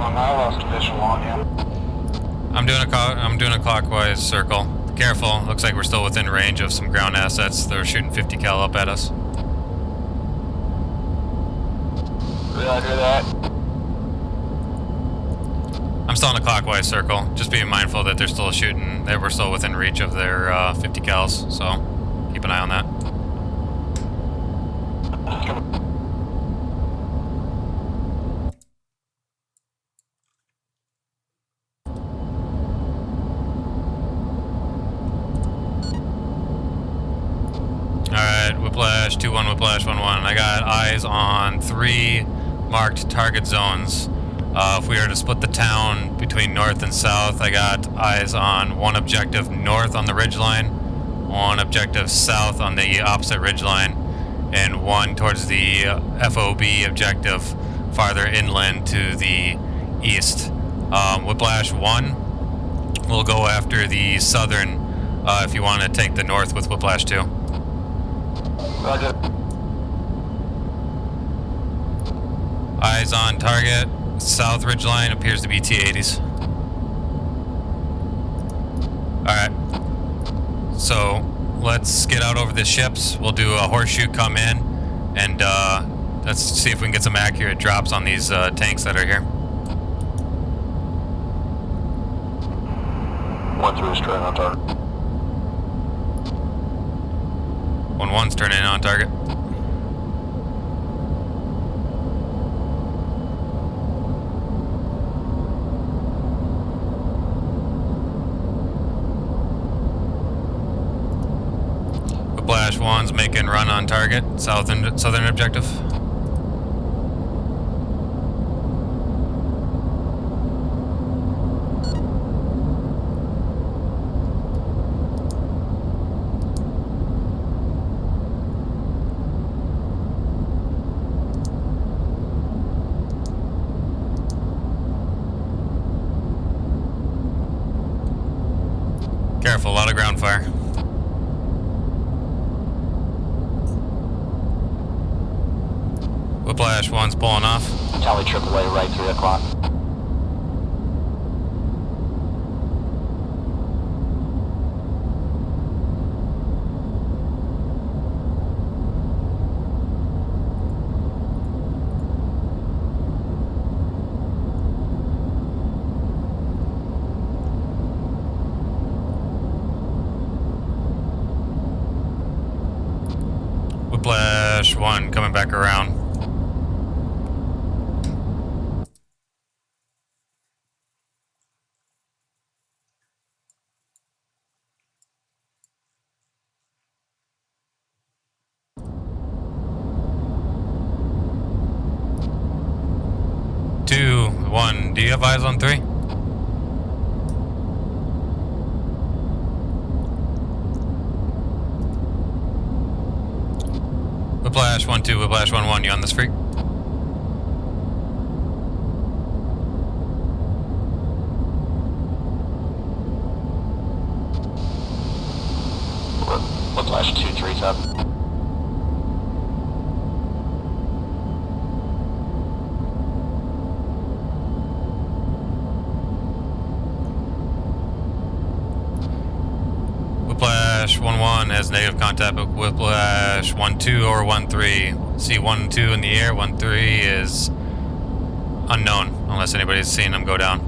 [SPEAKER 2] I lost visual on him.
[SPEAKER 3] I'm doing a clockwise circle. Careful, looks like we're still within range of some ground assets. They're shooting 50 cal up at us.
[SPEAKER 2] Roger that.
[SPEAKER 3] I'm still in a clockwise circle. Just being mindful that they're still shooting. That we're still within reach of their 50 cals. So keep an eye on that. Alright, Whiplash 2-1, Whiplash 1-1. I got eyes on 3 marked target zones. If we were to split the town between north and south, I got eyes on one objective north on the ridgeline, one objective south on the opposite ridgeline, and one towards the FOB objective farther inland to the east. Whiplash 1 will go after the southern if you want to take the north with Whiplash 2.
[SPEAKER 2] Roger.
[SPEAKER 3] Eyes on target. South ridgeline appears to be T-80s. Alright. So, let's get out over the ships. We'll do a horseshoe come in, and let's see if we can get some accurate drops on these tanks that are here.
[SPEAKER 1] 1-3 is turning on target.
[SPEAKER 3] 1-1's turning in on target. Whiplash 1's making run on target, southern objective. Careful, a lot of ground fire. Whiplash 1's pulling off.
[SPEAKER 2] Tally AAA, right, 3 o'clock.
[SPEAKER 3] Whiplash 1 coming back around. Two, 1, do you have eyes on 3? Whiplash 1-2, Whiplash 1-1, you on this freak?
[SPEAKER 2] Whiplash 2-3's up.
[SPEAKER 3] Whiplash 1-1 has negative contact with Whiplash 1-2 or 1-3. See 1-2 in the air, 1-3 is unknown unless anybody's seen them go down.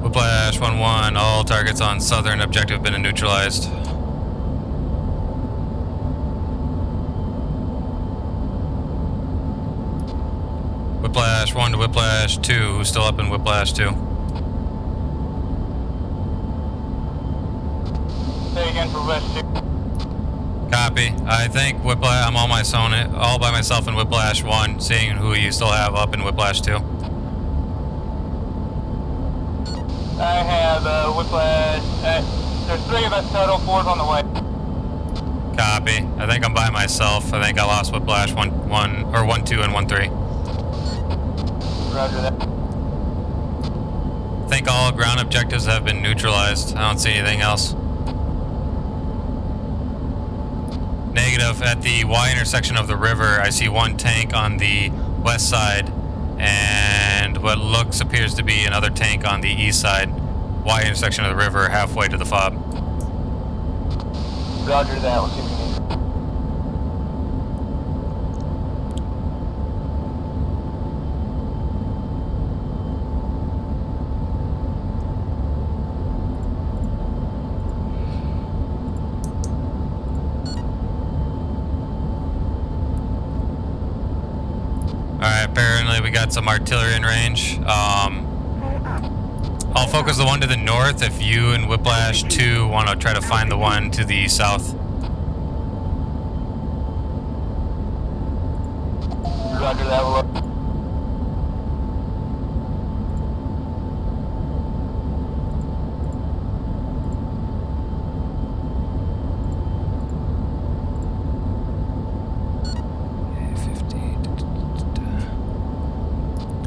[SPEAKER 3] Whiplash 1-1, all targets on southern objective been neutralized. Whiplash 1 to Whiplash 2, who's still up in Whiplash 2?
[SPEAKER 2] Say again for West 2.
[SPEAKER 3] Copy. I think Whiplash, I'm all by myself in Whiplash 1, seeing who you still have up in Whiplash 2.
[SPEAKER 2] I have Whiplash, There's 3 of us total, 4's on the way.
[SPEAKER 3] Copy. I think I'm by myself. I think I lost Whiplash 1, 2, and 1, 3.
[SPEAKER 2] Roger that.
[SPEAKER 3] I think all ground objectives have been neutralized. I don't see anything else. Negative. At the Y intersection of the river, I see 1 tank on the west side and what appears to be another tank on the east side. Y intersection of the river, halfway to the fob.
[SPEAKER 2] Roger that. We'll see if we can.
[SPEAKER 3] Alright, apparently we got some artillery in range. I'll focus the one to the north if you and Whiplash 2 want to try to find the one to the south.
[SPEAKER 2] Roger that. We'll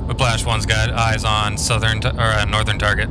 [SPEAKER 3] Whiplash 1's got eyes on northern target.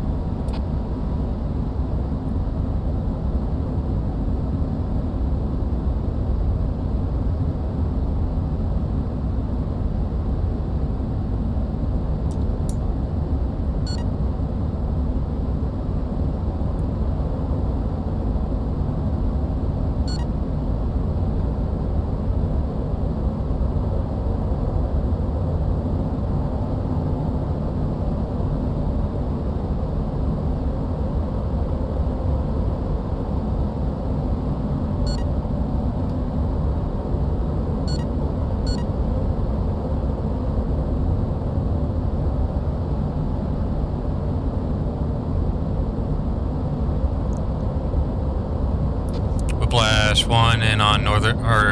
[SPEAKER 3] Whiplash 1 in on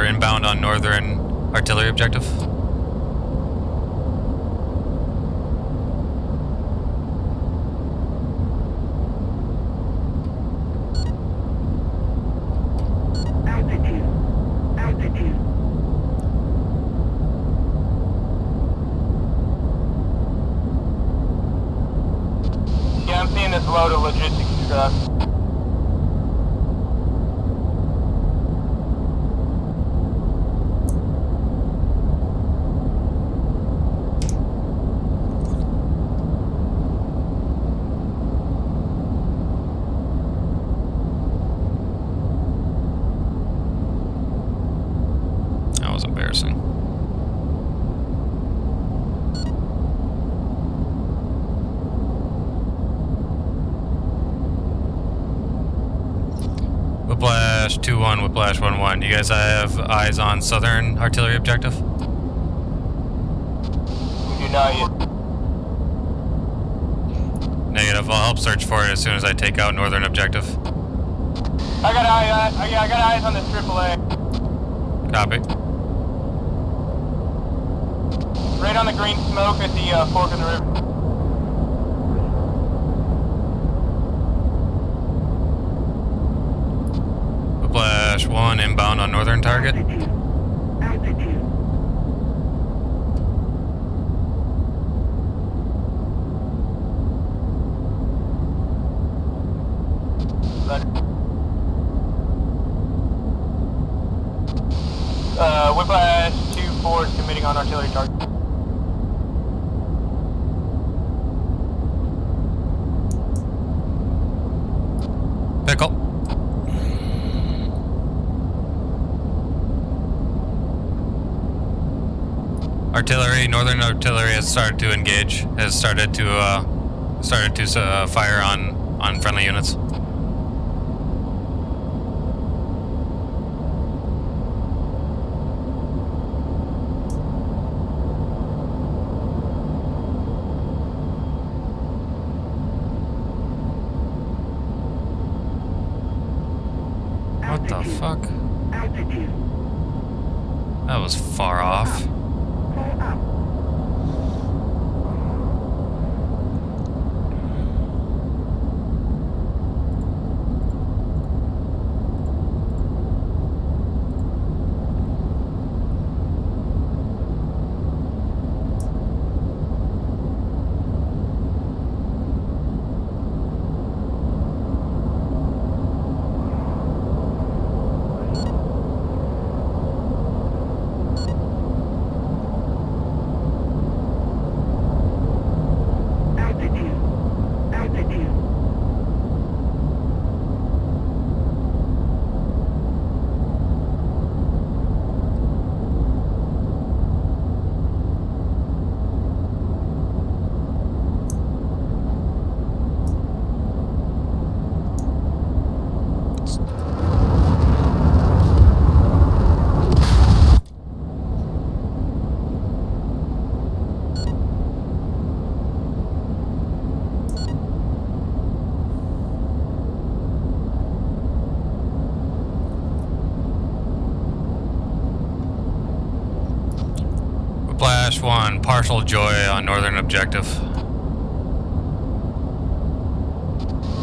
[SPEAKER 3] inbound on northern artillery objective.
[SPEAKER 4] Altitude.
[SPEAKER 2] Yeah, I'm seeing this load of logistics truck.
[SPEAKER 3] That was embarrassing. Whiplash 2-1, Whiplash 1-1. You guys have eyes on southern artillery objective?
[SPEAKER 2] We do not yet.
[SPEAKER 3] Negative. I'll help search for it as soon as I take out northern objective.
[SPEAKER 2] I got eyes on this AAA.
[SPEAKER 3] Copy.
[SPEAKER 2] Right on the green smoke at the fork of the river.
[SPEAKER 3] Whiplash 1 inbound on northern target.
[SPEAKER 4] Altitude.
[SPEAKER 2] Whiplash 2-4 is committing on artillery target.
[SPEAKER 3] Pickle. Artillery, northern artillery has started to engage. Has started to fire on friendly units. What the fuck?
[SPEAKER 4] Altitude.
[SPEAKER 3] That was far off.
[SPEAKER 4] Pull up.
[SPEAKER 3] Marshal Joy on northern objective.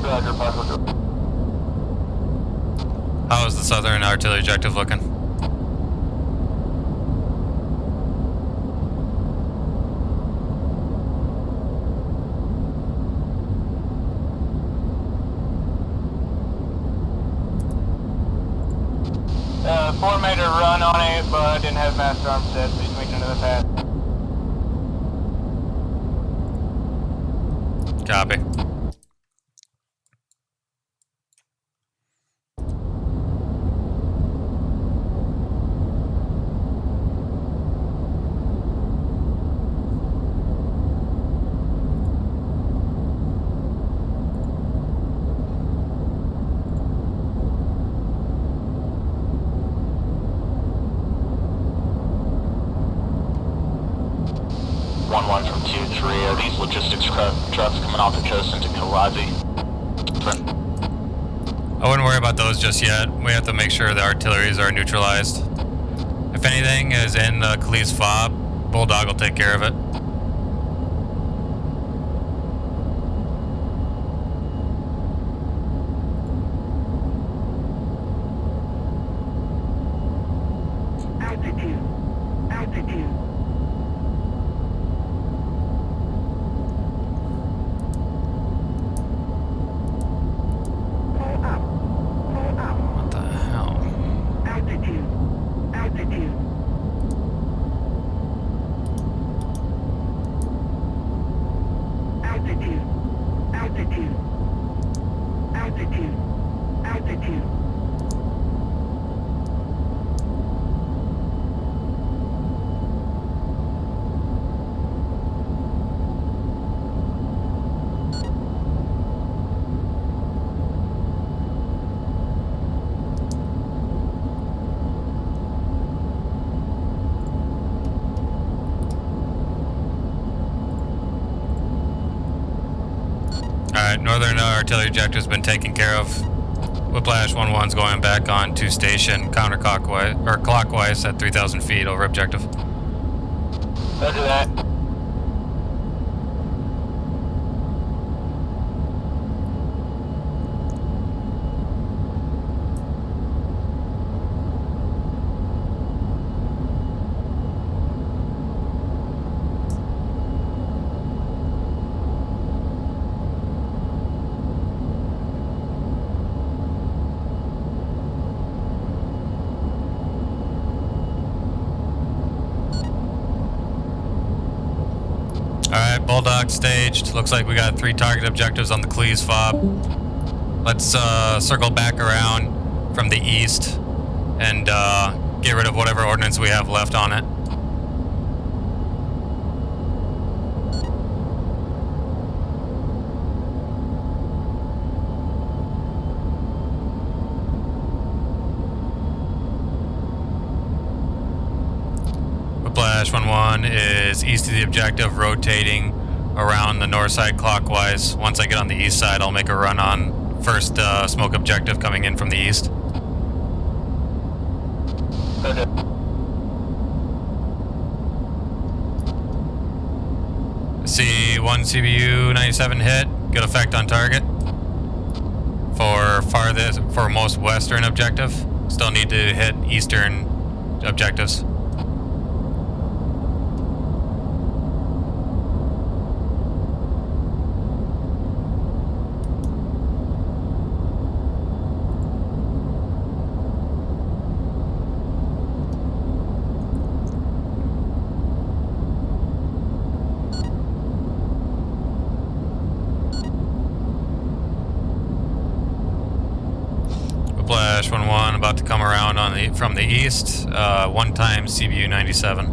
[SPEAKER 1] Roger, Marshal Joy.
[SPEAKER 3] How is the southern artillery objective looking?
[SPEAKER 2] Ford made a run on it, but didn't have master arm set, so he's making another pass.
[SPEAKER 3] Copy.
[SPEAKER 1] From 2-3, are these logistics trucks coming off the coast into Kalazi?
[SPEAKER 3] I wouldn't worry about those just yet. We have to make sure the artilleries are neutralized. If anything is in the Khalees fob, Bulldog will take care of it.
[SPEAKER 4] Altitude. Altitude. Pull up. Pull up.
[SPEAKER 3] What the hell?
[SPEAKER 4] Altitude. Altitude. Altitude. Altitude. Altitude. Altitude.
[SPEAKER 3] Alright, northern artillery objective's been taken care of. Whiplash 1-1's going back on to station counterclockwise or clockwise at 3,000 feet over objective.
[SPEAKER 2] Roger that.
[SPEAKER 3] Alright, Bulldog staged. Looks like we got 3 target objectives on the Khalees fob. Let's circle back around from the east and get rid of whatever ordnance we have left on it. Whiplash 1-1 is east of the objective, rotating around the north side clockwise. Once I get on the east side, I'll make a run on first smoke objective coming in from the east.
[SPEAKER 2] Roger.
[SPEAKER 3] See 1 CBU 97 hit, good effect on target. For most western objective, still need to hit eastern objectives. Whiplash 1-1 about to come around from the east. 1 time CBU 97.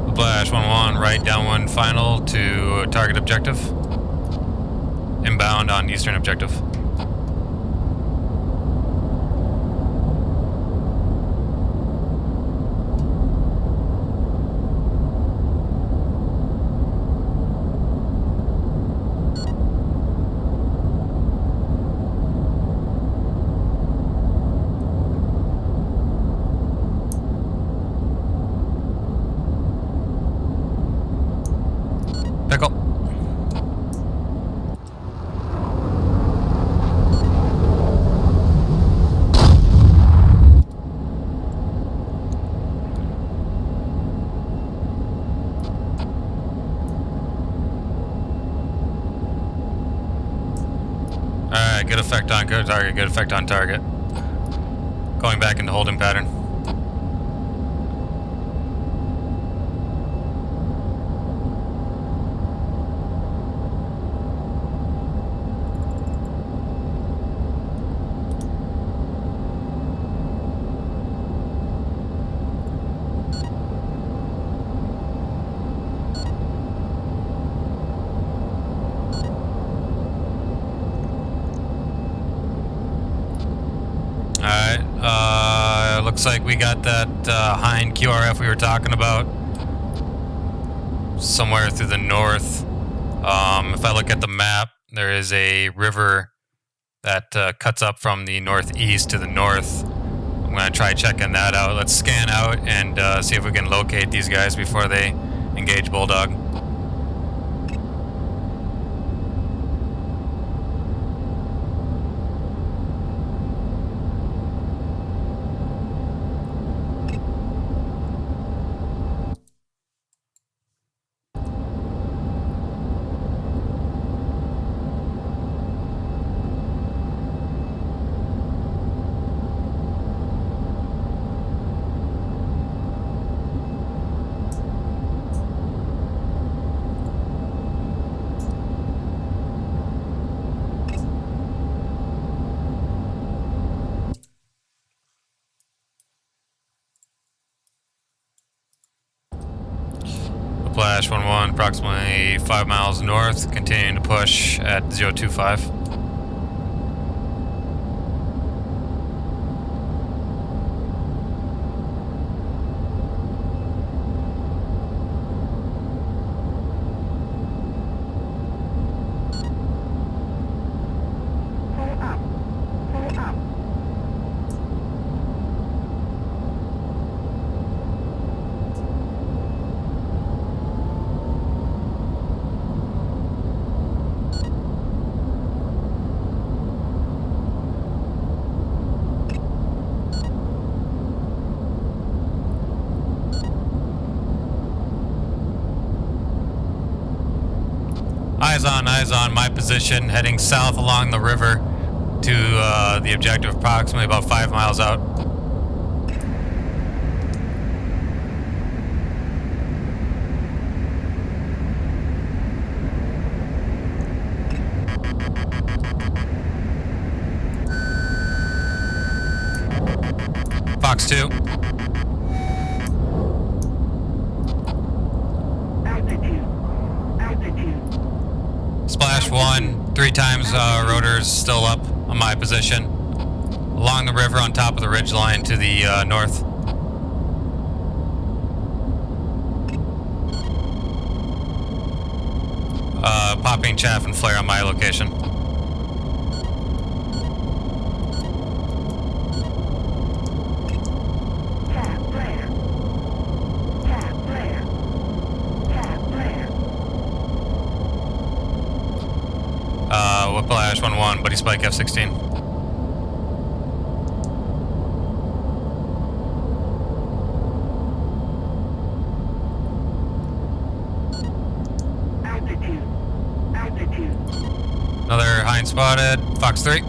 [SPEAKER 3] Whiplash 1-1 right downwind final to target objective. Inbound on eastern objective. Critical. Alright, good effect on target, good effect on target. Going back into holding pattern. Alright, looks like we got that hind QRF we were talking about somewhere through the north. If I look at the map, there is a river that cuts up from the northeast to the north. I'm going to try checking that out. Let's scan out and see if we can locate these guys before they engage Bulldog. Flash 1-1, approximately 5 miles north, continuing to push at 025.
[SPEAKER 4] Pull up. Pull up.
[SPEAKER 3] Eyes on, my position, heading south along the river to the objective, approximately about 5 miles out. Fox 2. Splash 1, 3 times rotors still up on my position. Along the river on top of the ridge line to the north. Popping chaff and flare on my location. Whiplash 1-1, Buddy Spike F-16.
[SPEAKER 4] Altitude.
[SPEAKER 3] Another hind spotted, Fox 3.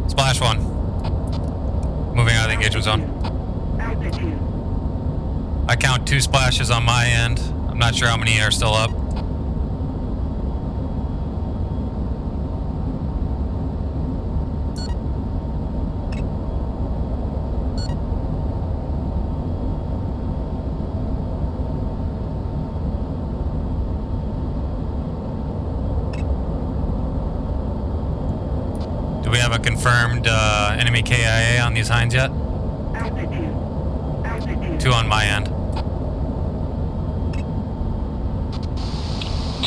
[SPEAKER 3] Splash 1. Moving out of the engagement zone.
[SPEAKER 4] Altitude.
[SPEAKER 3] I count 2 splashes on my end. I'm not sure how many are still up. Do we have a confirmed enemy KIA on these hinds yet?
[SPEAKER 4] Altitude.
[SPEAKER 3] 2 on my end.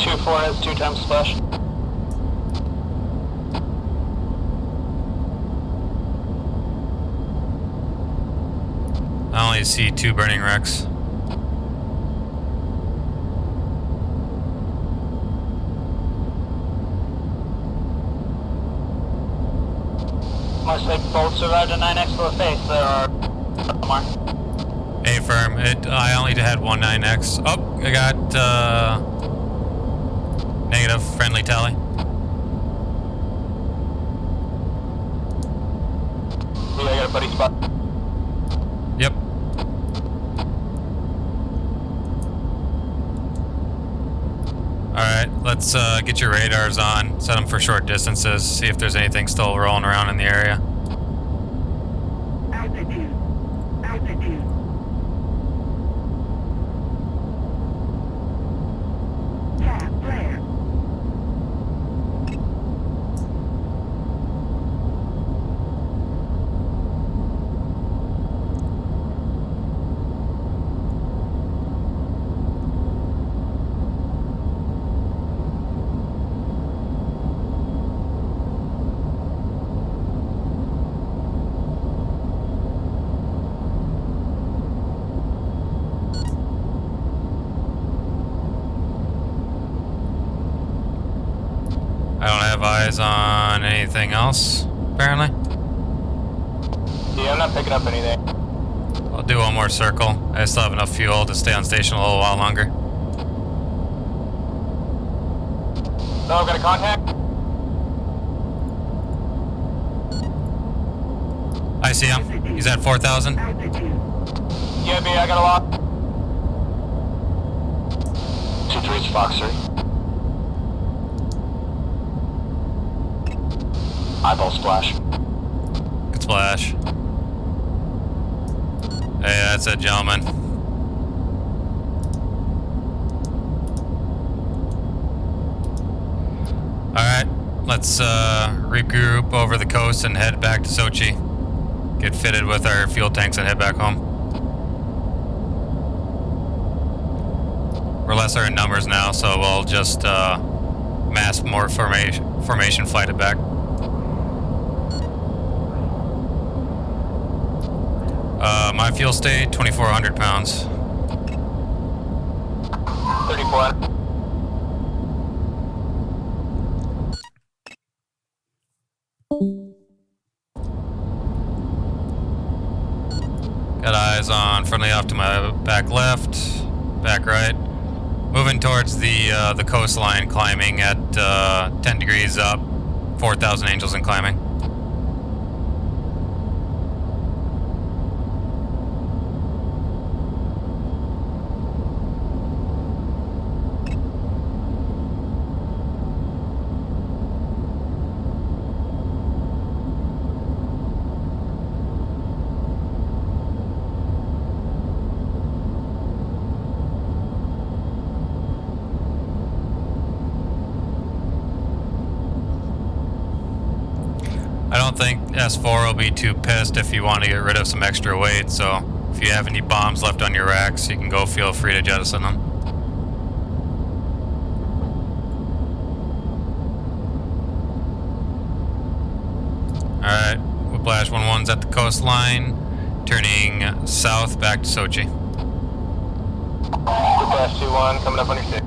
[SPEAKER 2] 2-4 has 2 times splash.
[SPEAKER 3] only see 2 burning wrecks.
[SPEAKER 2] Must they both survived a 9X to the face there or somewhere?
[SPEAKER 3] Affirm. I only had one 9X. Oh, I got negative friendly tally.
[SPEAKER 2] Yeah, I got a buddy spot.
[SPEAKER 3] Yep. Alright, let's get your radars on, set them for short distances, see if there's anything still rolling around in the area.
[SPEAKER 4] Altitude. Altitude. Tap flare.
[SPEAKER 3] I don't have eyes on anything else, apparently.
[SPEAKER 2] Yeah, I'm not picking up anything.
[SPEAKER 3] I'll do one more circle. I still have enough fuel to stay on station a little while longer.
[SPEAKER 2] No, I've got a contact.
[SPEAKER 3] I see him. He's at 4,000.
[SPEAKER 4] Altitude.
[SPEAKER 2] Yeah, B, I got a lock.
[SPEAKER 1] 2-3, it's Fox 3. Eyeball splash.
[SPEAKER 3] Good splash. Hey, that's it, gentlemen. Alright, let's regroup over the coast and head back to Sochi. Get fitted with our fuel tanks and head back home. We're lesser in numbers now, so we'll just mass more formation flight it back. My fuel state, 2,400 pounds.
[SPEAKER 2] 3400.
[SPEAKER 3] Got eyes on friendly off to my back left, back right. Moving towards the coastline, climbing at 10 degrees up, 4,000 angels and climbing. I don't think S4 will be too pissed if you want to get rid of some extra weight, so if you have any bombs left on your racks, you can go feel free to jettison them. Alright, Whiplash 1-1's at the coastline, turning south back to Sochi.
[SPEAKER 2] Whiplash 2-1, coming up on your 6.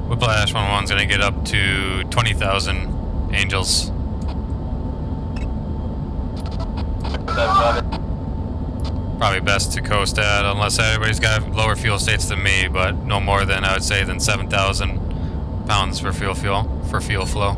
[SPEAKER 3] Whiplash 1-1's gonna get up to 20,000 angels. Probably best to coast at, unless everybody's got lower fuel states than me, but no more than, I would say, than 7,000 pounds for fuel flow.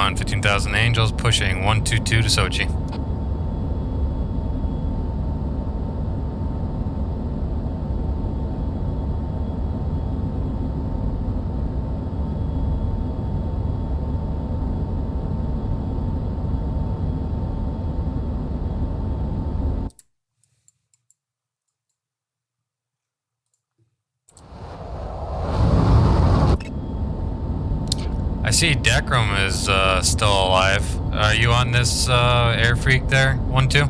[SPEAKER 3] 1, 15,000 Angels, pushing 122 to Sochi. I see Dekram is still alive. Are you on this air freak there? 1-2?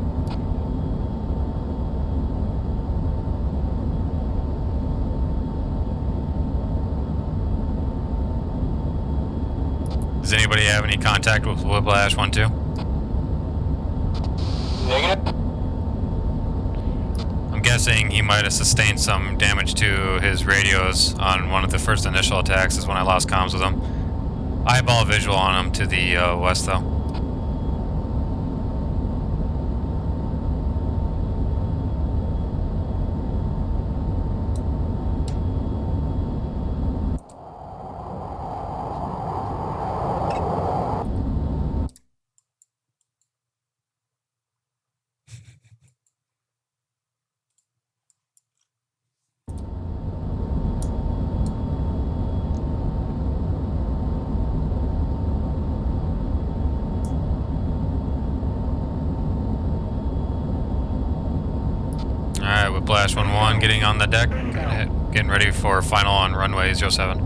[SPEAKER 3] Does anybody have any contact with Whiplash 1-2?
[SPEAKER 2] Negative.
[SPEAKER 3] I'm guessing he might have sustained some damage to his radios on one of the first initial attacks is when I lost comms with him. Eyeball visual on him to the west, though. Alright, Whiplash 1-1 getting on the deck. Getting ready for final on runway 07.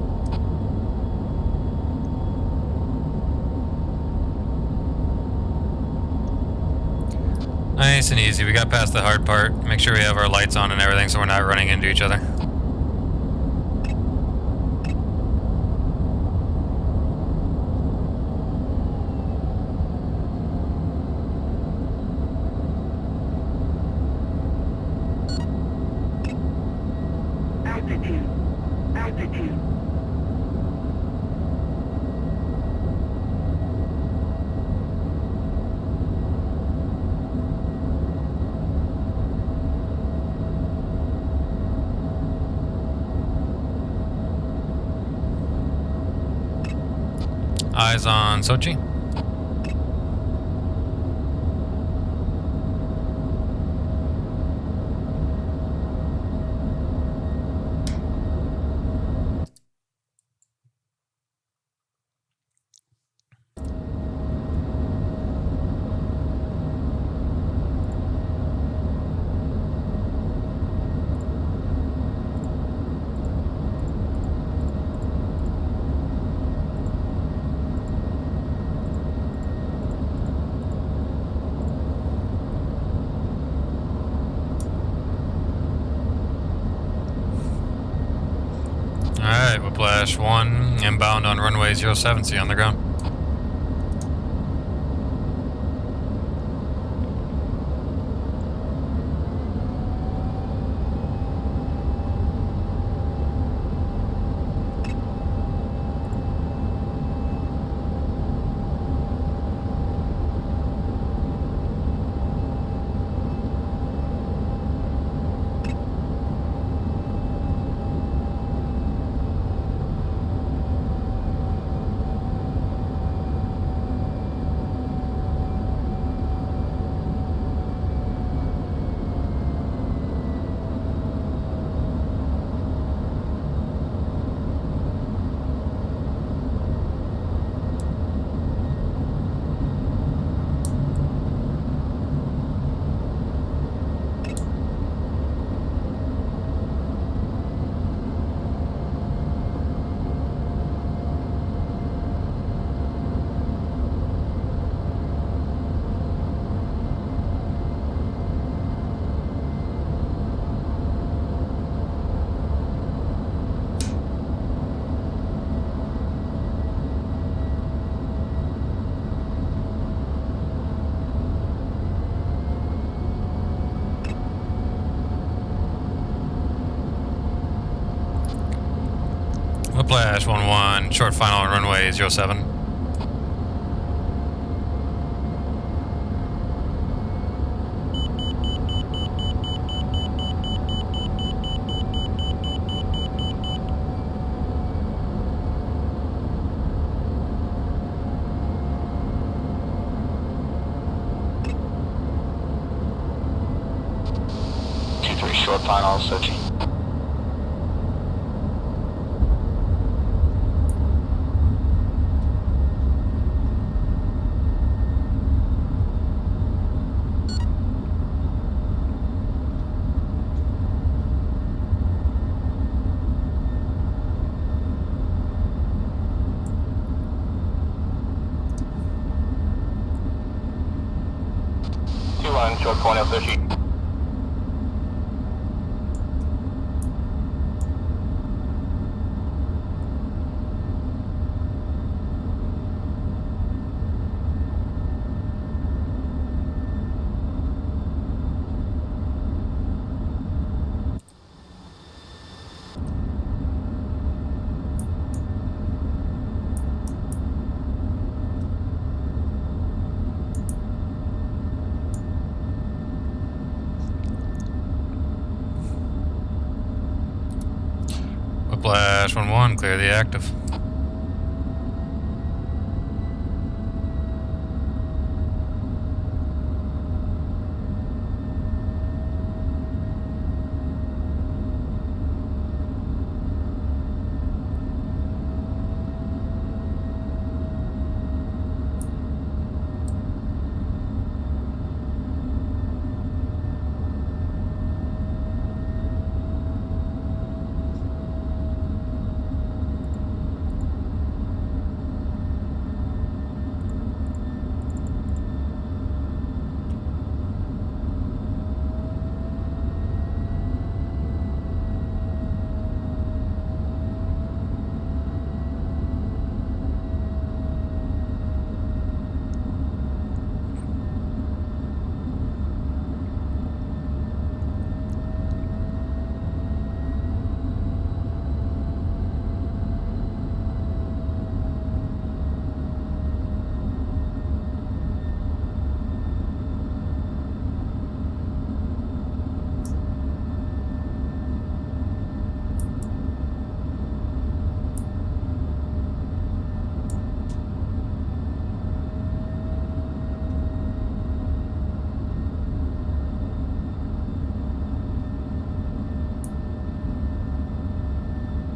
[SPEAKER 3] Nice and easy. We got past the hard part. Make sure we have our lights on and everything so we're not running into each other.
[SPEAKER 4] Altitude. Altitude.
[SPEAKER 3] Eyes on Sochi. Alright, Whiplash 1, inbound on runway 07, see you on the ground. Whiplash 1-1, short final on runway 07.
[SPEAKER 1] short final searching.
[SPEAKER 2] Short 20 of 30.
[SPEAKER 3] Whiplash 1-1, clear the active.